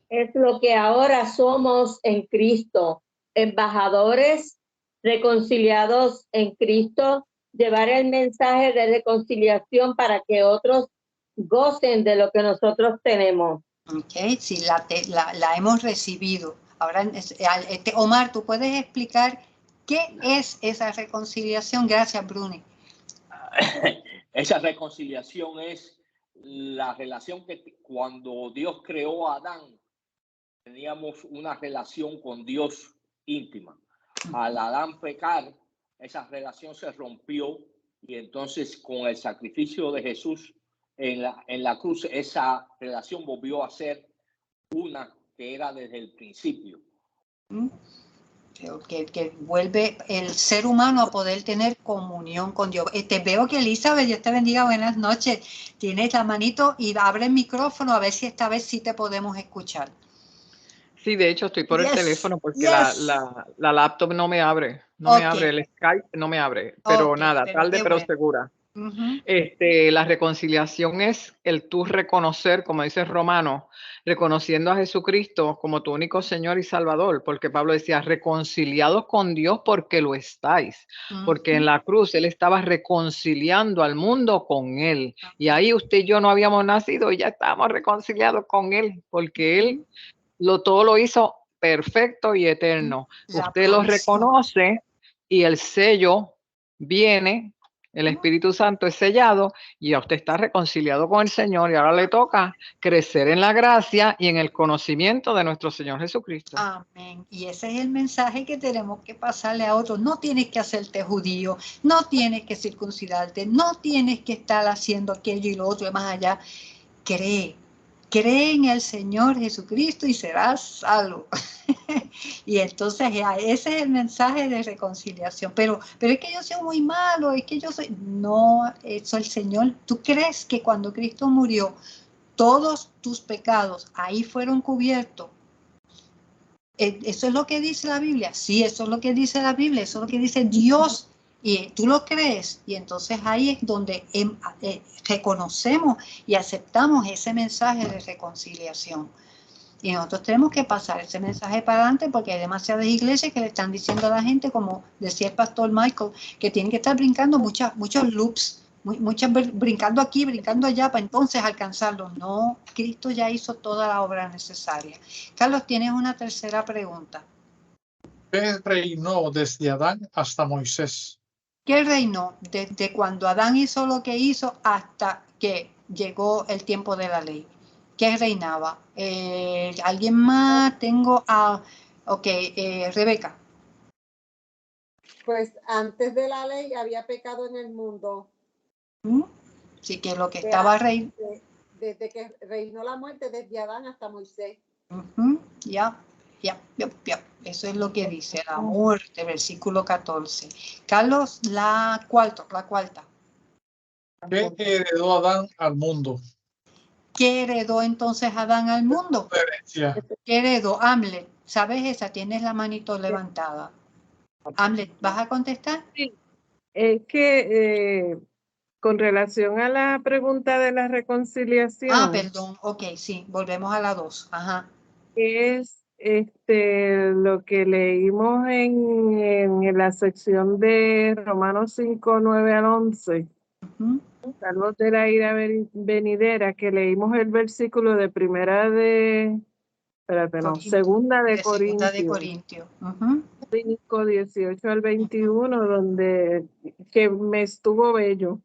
Es lo que ahora somos en Cristo, embajadores reconciliados en Cristo llevar el mensaje de reconciliación para que otros gocen de lo que nosotros tenemos. Ok, sí, la hemos recibido. Ahora, Omar, ¿tú puedes explicar qué es esa reconciliación? Gracias, Bruni. Esa reconciliación es la relación que cuando Dios creó a Adán, teníamos una relación con Dios íntima. Al Adán pecar, esa relación se rompió y entonces con el sacrificio de Jesús en la cruz, esa relación volvió a ser una que era desde el principio. Que vuelve el ser humano a poder tener comunión con Dios. Te veo que Elizabeth, Dios te bendiga, buenas noches. Tienes la manito y abre el micrófono a ver si esta vez sí te podemos escuchar. Sí, de hecho estoy por el teléfono porque la laptop no me abre. No me abre, el Skype no me abre. Pero nada, tarde pero segura. La reconciliación es el tú reconocer, como dice Romano, reconociendo a Jesucristo como tu único Señor y Salvador, porque Pablo decía, reconciliados con Dios porque lo estáis, porque en la cruz Él estaba reconciliando al mundo con Él, y ahí usted y yo no habíamos nacido y ya estábamos reconciliados con Él, porque Él todo lo hizo perfecto y eterno. Usted lo reconoce y el sello viene, el Espíritu Santo es sellado y ya usted está reconciliado con el Señor y ahora le toca crecer en la gracia y en el conocimiento de nuestro Señor Jesucristo. Amén. Y ese es el mensaje que tenemos que pasarle a otros. No tienes que hacerte judío, no tienes que circuncidarte, no tienes que estar haciendo aquello y lo otro y más allá. Cree en el Señor Jesucristo y serás salvo. Y entonces ese es el mensaje de reconciliación. Pero es que yo soy muy malo, es que yo soy... No, eso el Señor. ¿Tú crees que cuando Cristo murió, todos tus pecados ahí fueron cubiertos? ¿Eso es lo que dice la Biblia? Sí, eso es lo que dice la Biblia, eso es lo que dice Dios. Y tú lo crees, y entonces ahí es donde reconocemos y aceptamos ese mensaje de reconciliación. Y nosotros tenemos que pasar ese mensaje para adelante porque hay demasiadas iglesias que le están diciendo a la gente, como decía el pastor Michael, que tienen que estar brincando muchos loops, brincando aquí, brincando allá para entonces alcanzarlo. No, Cristo ya hizo toda la obra necesaria. Carlos, tienes una tercera pregunta. ¿Qué reinó desde Adán hasta Moisés? ¿Qué reinó desde cuando Adán hizo lo que hizo hasta que llegó el tiempo de la ley? ¿Qué reinaba? ¿Alguien más? Tengo a... Rebeca. Pues antes de la ley había pecado en el mundo. Sí, que lo que estaba reinando. Desde que reinó la muerte, desde Adán hasta Moisés. Ya. Eso es lo que dice la muerte, versículo 14. Carlos, la cuarta. ¿Qué heredó Adán al mundo? ¿Qué heredó entonces Adán al mundo? ¿Qué heredó? Hamlet, ¿sabes esa? Tienes la manito levantada. Hamlet, ¿vas a contestar? Sí, es que con relación a la pregunta de la reconciliación. Perdón, sí, volvemos a la 2. Ajá. Es lo que leímos en la sección de Romanos 5, 9 al 11. Salvos de la ira venidera, que leímos el versículo de segunda de Corintios. 5, 18 al 21, donde que me estuvo bello,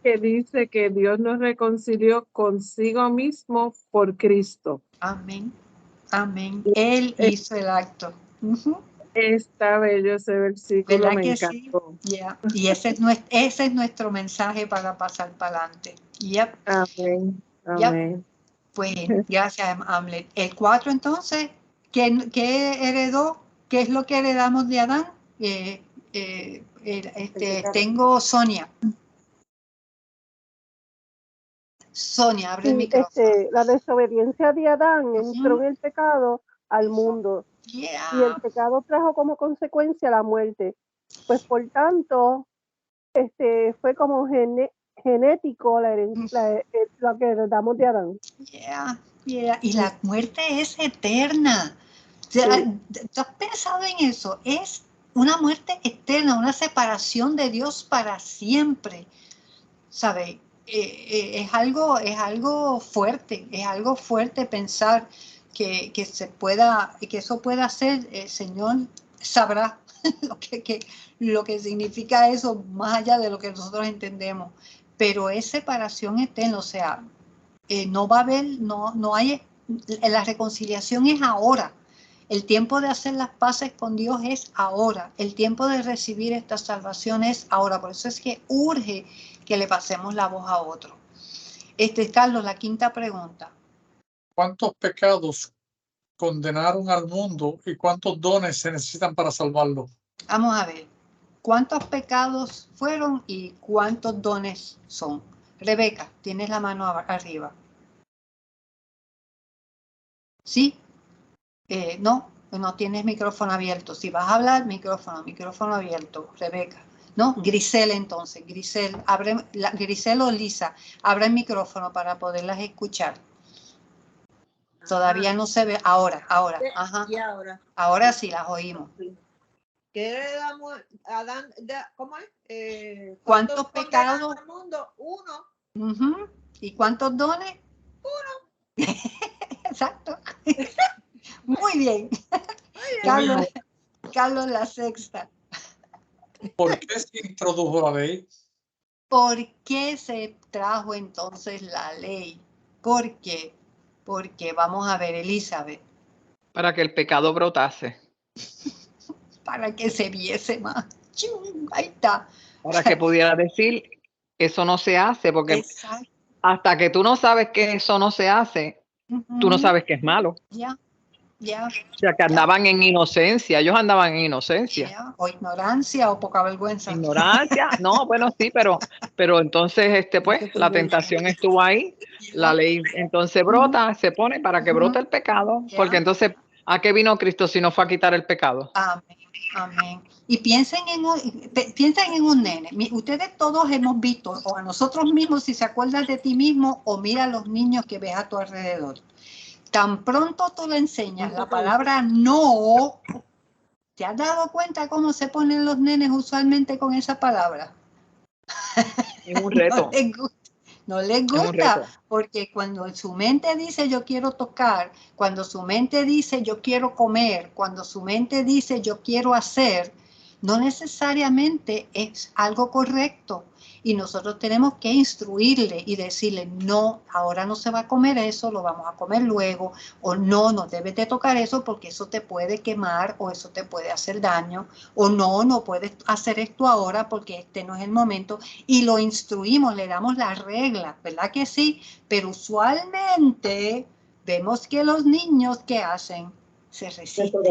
que dice que Dios nos reconcilió consigo mismo por Cristo. Amén. Él hizo el acto. Está bello ese versículo, ¿verdad me que encantó. Sí? Yeah. Y ese es nuestro mensaje para pasar para adelante. Yep. Amén. Yep. Pues gracias, Hamlet. El 4 entonces, ¿qué heredó? ¿Qué es lo que heredamos de Adán? Tengo Sonia. Sonia, abre el micrófono. La desobediencia de Adán entró en el pecado al mundo. Y el pecado trajo como consecuencia la muerte. Pues por tanto, fue como genético lo que heredamos de Adán. Y la muerte es eterna. ¿Tú has pensado en eso? Es una muerte eterna, una separación de Dios para siempre. ¿Sabe? Es algo fuerte pensar que eso pueda ser. El Señor sabrá lo que significa eso, más allá de lo que nosotros entendemos. Pero es separación eterna, o sea, no va a haber, no hay, la reconciliación es ahora. El tiempo de hacer las paces con Dios es ahora. El tiempo de recibir esta salvación es ahora. Por eso es que urge que le pasemos la voz a otro. Carlos, la quinta pregunta. ¿Cuántos pecados condenaron al mundo y cuántos dones se necesitan para salvarlo? Vamos a ver. ¿Cuántos pecados fueron y cuántos dones son? Rebeca, tienes la mano arriba. ¿Sí? No tienes micrófono abierto. Si vas a hablar, micrófono abierto. Rebeca. ¿No? Grisel entonces. Grisel o Lisa, abra el micrófono para poderlas escuchar. Todavía no se ve. Ahora. Ajá. Y ahora. Ahora sí las oímos. ¿Qué le damos a Adán? ¿Cómo es? ¿Cuántos pecados? Al mundo? Uno. ¿Y cuántos dones? Uno. Exacto. Muy bien. Carlos, la sexta. ¿Por qué se introdujo la ley? ¿Por qué se trajo entonces la ley? ¿Por qué? Porque vamos a ver, Elizabeth. Para que el pecado brotase. Para que se viese más. Ahí está. Para que pudiera decir, eso no se hace, porque hasta que tú no sabes que eso no se hace, tú no sabes que es malo. Ya. O sea, que andaban en inocencia, ellos andaban en inocencia. O ignorancia o poca vergüenza. Ignorancia, no, bueno, sí, pero entonces, pues, la tentación estuvo ahí, la ley entonces brota, se pone para que brote el pecado, porque entonces, ¿a qué vino Cristo si no fue a quitar el pecado? Amén. Y piensen en un nene. Ustedes todos hemos visto, o a nosotros mismos, si se acuerdan de ti mismo, o mira a los niños que ves a tu alrededor. Tan pronto tú le enseñas la palabra no, ¿te has dado cuenta cómo se ponen los nenes usualmente con esa palabra? Es un reto. No les gusta, porque cuando su mente dice yo quiero tocar, cuando su mente dice yo quiero comer, cuando su mente dice yo quiero hacer, no necesariamente es algo correcto. Y nosotros tenemos que instruirle y decirle, no, ahora no se va a comer eso, lo vamos a comer luego, o no debes de tocar eso porque eso te puede quemar o eso te puede hacer daño, o no puedes hacer esto ahora porque este no es el momento. Y lo instruimos, le damos las reglas, ¿verdad que sí? Pero usualmente vemos que los niños, ¿qué hacen? Se resisten,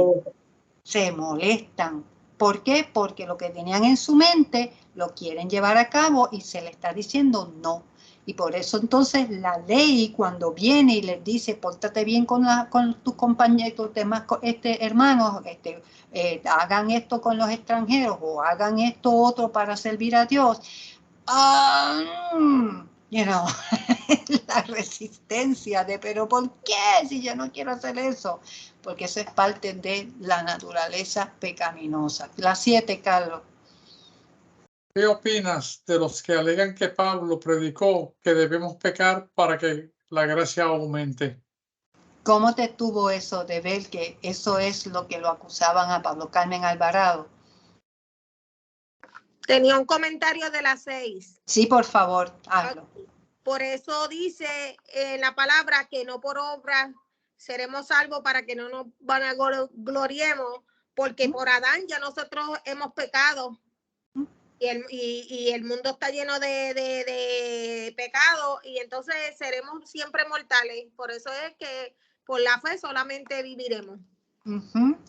se molestan. ¿Por qué? Porque lo que tenían en su mente lo quieren llevar a cabo y se le está diciendo no. Y por eso entonces la ley cuando viene y les dice pórtate bien con tus compañeros, tus demás hermanos, hagan esto con los extranjeros o hagan esto otro para servir a Dios. La resistencia de pero ¿por qué si yo no quiero hacer eso? Porque eso es parte de la naturaleza pecaminosa. La 7, Carlos. ¿Qué opinas de los que alegan que Pablo predicó que debemos pecar para que la gracia aumente? ¿Cómo te tuvo eso de ver que eso es lo que lo acusaban a Pablo? Carmen Alvarado. Tenía un comentario de las 6. Sí, por favor, hazlo. Por eso dice en la palabra que no por obras seremos salvos para que no nos vanagloriemos, porque por Adán ya nosotros hemos pecado y el mundo está lleno de pecado y entonces seremos siempre mortales. Por eso es que por la fe solamente viviremos.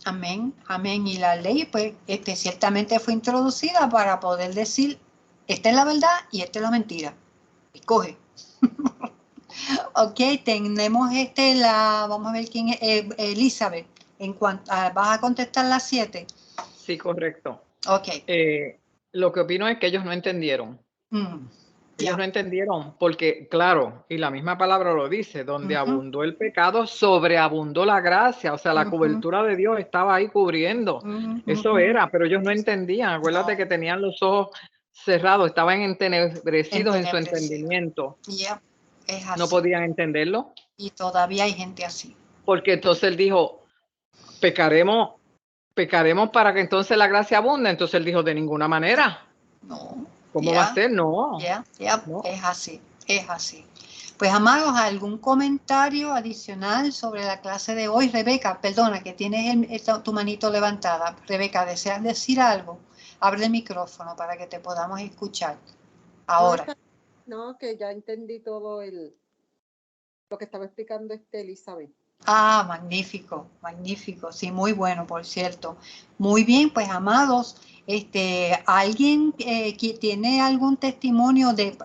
Amén, amén. Y la ley pues ciertamente fue introducida para poder decir esta es la verdad y esta es la mentira. Escoge. Ok, tenemos vamos a ver quién es, Elizabeth. ¿Vas a contestar las 7? Sí, correcto. Ok. Lo que opino es que ellos no entendieron. Ellos no entendieron, porque claro, y la misma palabra lo dice, donde abundó el pecado, sobreabundó la gracia, o sea, la cobertura de Dios estaba ahí cubriendo. Eso era, pero ellos no entendían. Acuérdate que tenían los ojos cerrados, estaban entenebrecidos en su entendimiento. Es así. No podían entenderlo. Y todavía hay gente así. Porque entonces él dijo, pecaremos para que entonces la gracia abunde. Entonces él dijo, de ninguna manera. No. ¿Cómo va a ser? No. No. Es así, es así. Pues, amados, ¿algún comentario adicional sobre la clase de hoy? Rebeca, perdona, que tienes tu manito levantada. Rebeca, ¿deseas decir algo? Abre el micrófono para que te podamos escuchar. Ahora. No, que ya entendí todo lo que estaba explicando Elizabeth. Ah, magnífico, magnífico. Sí, muy bueno, por cierto. Muy bien, pues, amados, ¿alguien que tiene algún testimonio de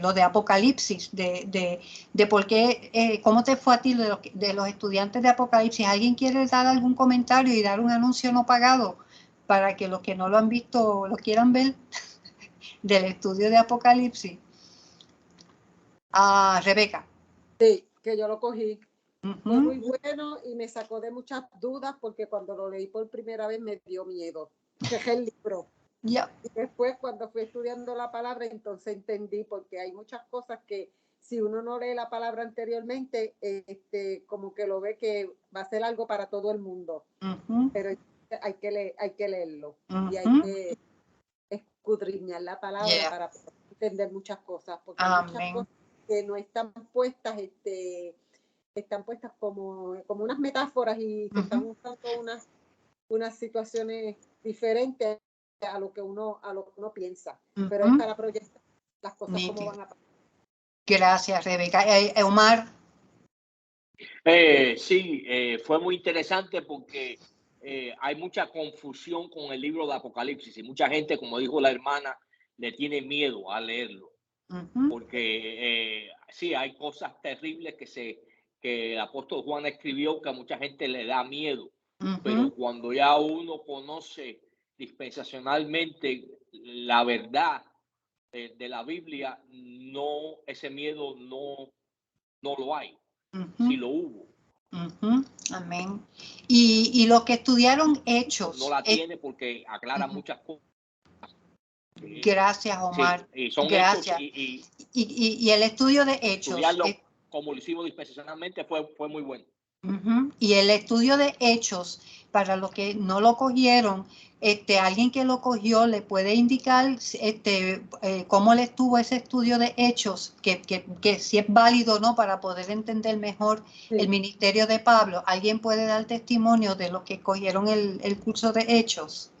lo de Apocalipsis, de por qué, cómo te fue a ti de los estudiantes de Apocalipsis? ¿Alguien quiere dar algún comentario y dar un anuncio no pagado para que los que no lo han visto lo quieran ver del estudio de Apocalipsis? Ah, Rebeca. Sí, que yo lo cogí. Fue muy bueno y me sacó de muchas dudas porque cuando lo leí por primera vez me dio miedo. Dejé el libro. Y después cuando fui estudiando la palabra, entonces entendí, porque hay muchas cosas que si uno no lee la palabra anteriormente, como que lo ve que va a ser algo para todo el mundo. Pero hay que leerlo y hay que escudriñar la palabra para poder entender muchas cosas, porque hay muchas cosas que no están puestas, están puestas como unas metáforas y que están usando unas situaciones diferentes a lo que uno piensa, pero es para proyectar las cosas como van a pasar. Gracias, Rebeca. Omar. Sí, fue muy interesante porque hay mucha confusión con el libro de Apocalipsis y mucha gente, como dijo la hermana, le tiene miedo a leerlo. Porque sí, hay cosas terribles que el apóstol Juan escribió que a mucha gente le da miedo, pero cuando ya uno conoce dispensacionalmente la verdad de la Biblia, ese miedo no lo hay, sí lo hubo. Amén. Y los que estudiaron Hechos. No la tiene porque aclara muchas cosas. Gracias, Omar. Sí, son gracias. Y el estudio de Hechos. Estudiarlo como lo hicimos dispensacionalmente fue muy bueno. Y el estudio de Hechos, para los que no lo cogieron, alguien que lo cogió le puede indicar cómo le estuvo ese estudio de Hechos, que si es válido, ¿no? Para poder entender mejor el ministerio de Pablo. ¿Alguien puede dar testimonio de los que cogieron el curso de Hechos?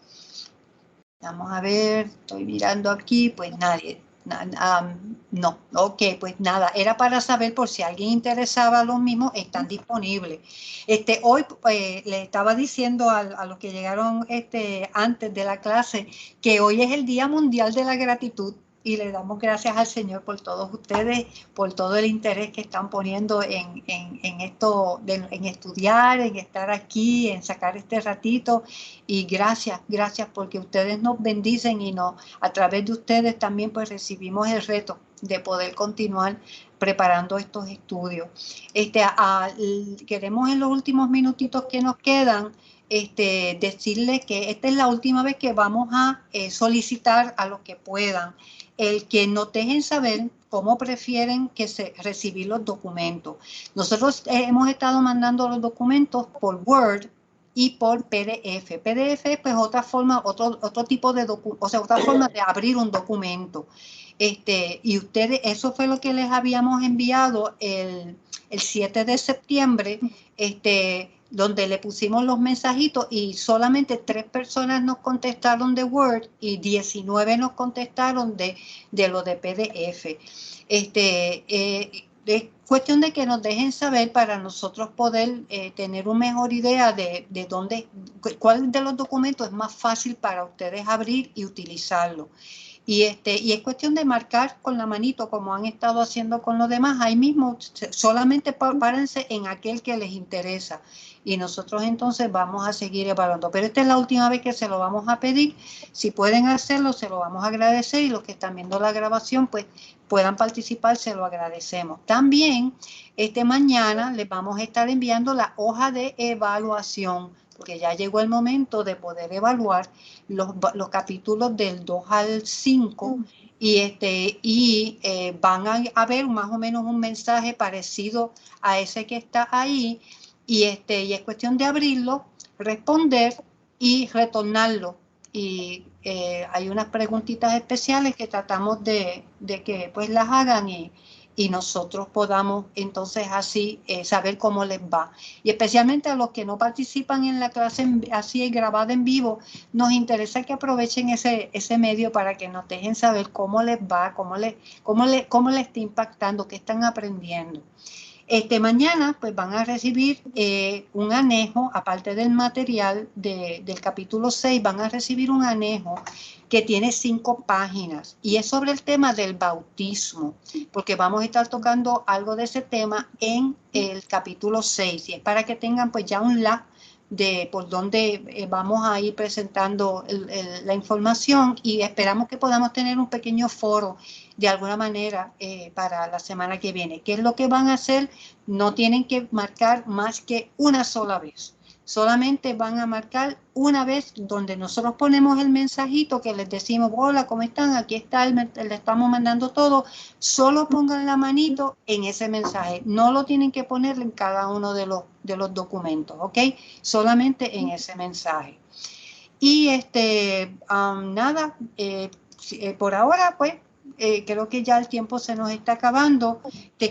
Vamos a ver, estoy mirando aquí, pues nadie. No, ok, pues nada, era para saber por si alguien interesaba los mismos, están disponibles. Hoy le estaba diciendo a los que llegaron antes de la clase que hoy es el Día Mundial de la Gratitud y le damos gracias al Señor por todos ustedes, por todo el interés que están poniendo en esto, en estudiar, en estar aquí, en sacar este ratito. Y gracias porque ustedes nos bendicen y a través de ustedes también pues recibimos el reto de poder continuar preparando estos estudios. Queremos en los últimos minutitos que nos quedan decirles que esta es la última vez que vamos a solicitar a los que puedan el que nos dejen saber cómo prefieren recibir los documentos. Nosotros hemos estado mandando los documentos por Word y por PDF. PDF pues otra forma, otro tipo de otra forma de abrir un documento. Y ustedes, eso fue lo que les habíamos enviado el 7 de septiembre, donde le pusimos los mensajitos y solamente 3 personas nos contestaron de Word y 19 nos contestaron de lo de PDF. Es cuestión de que nos dejen saber para nosotros poder tener una mejor idea de cuál de los documentos es más fácil para ustedes abrir y utilizarlo. Y es cuestión de marcar con la manito, como han estado haciendo con los demás. Ahí mismo, solamente párense en aquel que les interesa. Y nosotros entonces vamos a seguir evaluando. Pero esta es la última vez que se lo vamos a pedir. Si pueden hacerlo, se lo vamos a agradecer. Y los que están viendo la grabación, pues puedan participar, se lo agradecemos. También, mañana les vamos a estar enviando la hoja de evaluación, porque ya llegó el momento de poder evaluar los capítulos del 2 al 5 y van a ver más o menos un mensaje parecido a ese que está ahí y es cuestión de abrirlo, responder y retornarlo. Y hay unas preguntitas especiales que tratamos de que pues las hagan y nosotros podamos entonces así saber cómo les va. Y especialmente a los que no participan en la clase así grabada en vivo, nos interesa que aprovechen ese medio para que nos dejen saber cómo les va, cómo les está impactando, qué están aprendiendo. Mañana pues van a recibir un anejo, aparte del material del capítulo 6, van a recibir un anejo que tiene 5 páginas y es sobre el tema del bautismo, porque vamos a estar tocando algo de ese tema en el capítulo 6 y es para que tengan pues ya un lab de por donde vamos a ir presentando la información y esperamos que podamos tener un pequeño foro de alguna manera para la semana que viene. ¿Qué es lo que van a hacer? No tienen que marcar más que una sola vez. Solamente van a marcar una vez donde nosotros ponemos el mensajito que les decimos, hola, ¿cómo están? Aquí está, le estamos mandando todo. Solo pongan la manito en ese mensaje. No lo tienen que poner en cada uno de los documentos, ¿ok? Solamente en ese mensaje. Y nada, por ahora, pues, creo que ya el tiempo se nos está acabando.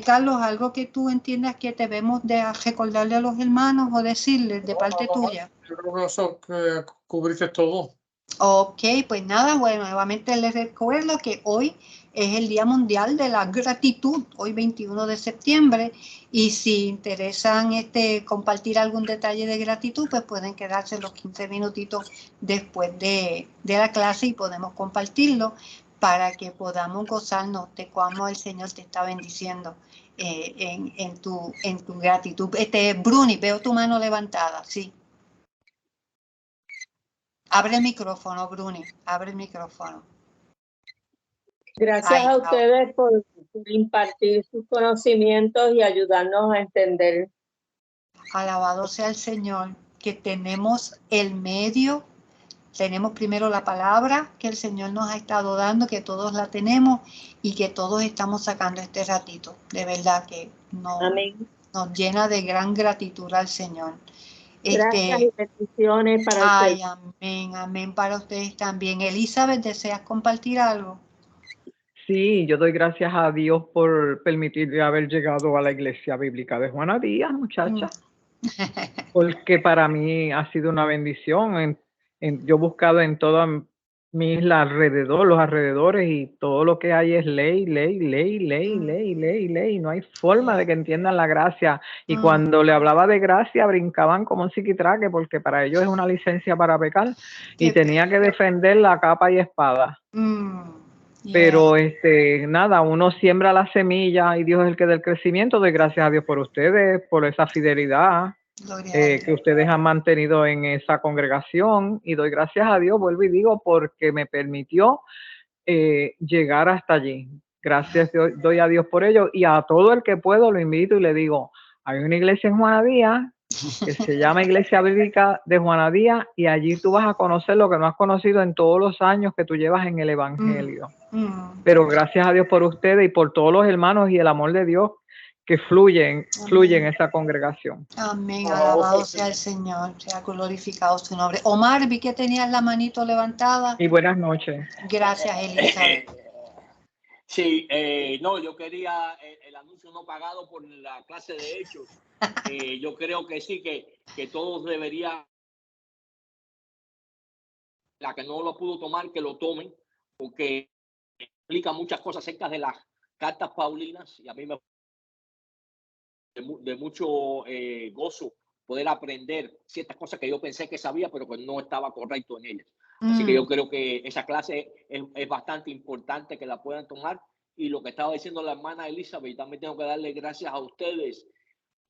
Carlos, algo que tú entiendas que debemos de recordarle a los hermanos o decirles de parte tuya. Yo creo que eso que cubriste todo. Ok, pues nada, bueno, nuevamente les recuerdo que hoy es el Día Mundial de la Gratitud, hoy 21 de septiembre, y si interesan compartir algún detalle de gratitud, pues pueden quedarse los 15 minutitos después de la clase y podemos compartirlo para que podamos gozarnos de cómo el Señor te está bendiciendo en tu gratitud. Bruni, veo tu mano levantada, sí. Abre el micrófono, Bruni, abre el micrófono. Gracias a ustedes por impartir sus conocimientos y ayudarnos a entender. Alabado sea el Señor, que tenemos el medio, tenemos primero la palabra que el Señor nos ha estado dando, que todos la tenemos y que todos estamos sacando este ratito. De verdad que nos llena de gran gratitud al Señor. Gracias y bendiciones para ustedes. Amén, amén para ustedes también. Elizabeth, ¿deseas compartir algo? Sí, yo doy gracias a Dios por permitirme haber llegado a la iglesia bíblica de Juana Díaz, muchacha. Porque para mí ha sido una bendición. Yo he buscado en toda mi isla alrededor, los alrededores, y todo lo que hay es ley. No hay forma de que entiendan la gracia. Y cuando le hablaba de gracia, brincaban como un psiquitraque, porque para ellos es una licencia para pecar. Y tenía que defender la capa y espada. Pero nada, uno siembra la semilla y Dios es el que da el crecimiento. Doy gracias a Dios por ustedes, por esa fidelidad que ustedes han mantenido en esa congregación, y doy gracias a Dios, vuelvo y digo, porque me permitió llegar hasta allí. Gracias doy a Dios por ello, y a todo el que puedo lo invito y le digo, hay una iglesia en Juana Díaz que se llama Iglesia Bíblica de Juana Díaz, y allí tú vas a conocer lo que no has conocido en todos los años que tú llevas en el Evangelio. Pero gracias a Dios por ustedes y por todos los hermanos y el amor de Dios que fluye en esa congregación. Amén, alabado sea el Señor, sea glorificado su nombre. Omar, vi que tenías la manito levantada. Y buenas noches. Gracias, Elizabeth. Sí, no, yo quería el anuncio no pagado por la clase de hechos. Yo creo que sí, que todos deberían, la que no lo pudo tomar, que lo tomen, porque explica muchas cosas acerca de las cartas paulinas, y a mí me de mucho gozo poder aprender ciertas cosas que yo pensé que sabía, pero que no estaba correcto en ellas. Así que yo creo que esa clase es bastante importante que la puedan tomar. Y lo que estaba diciendo la hermana Elizabeth, también tengo que darle gracias a ustedes,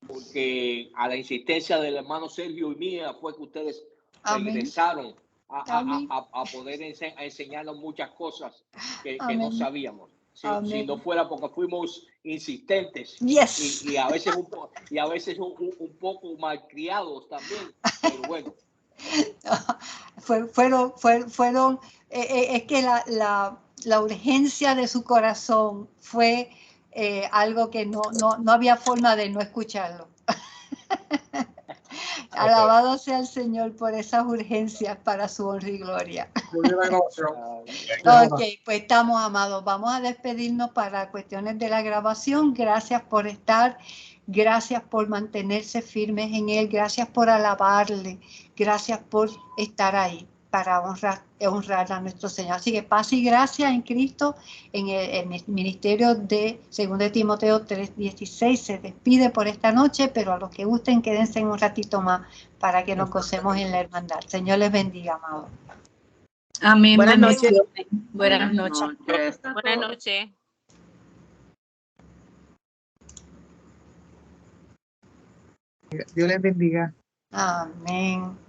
porque a la insistencia del hermano Sergio y mía fue que ustedes regresaron a poder enseñarnos muchas cosas que no sabíamos. Si no fuera porque fuimos insistentes y a veces un poco malcriados también, pero bueno. Fueron es que la urgencia de su corazón fue algo que no había forma de no escucharlo. Alabado sea el Señor por esas urgencias para su honra y gloria. Ok, pues estamos, amados. Vamos a despedirnos para cuestiones de la grabación. Gracias por estar. Gracias por mantenerse firmes en Él. Gracias por alabarle. Gracias por estar ahí para honrar a nuestro Señor. Así que paz y gracia en Cristo, en el ministerio de 2 Timoteo 3:16 se despide por esta noche, pero a los que gusten quédense un ratito más para que nos gocemos en la hermandad. Señor les bendiga, amados. Amén. Buenas noches. Buenas noches. Buenas noches. Dios les bendiga. Amén.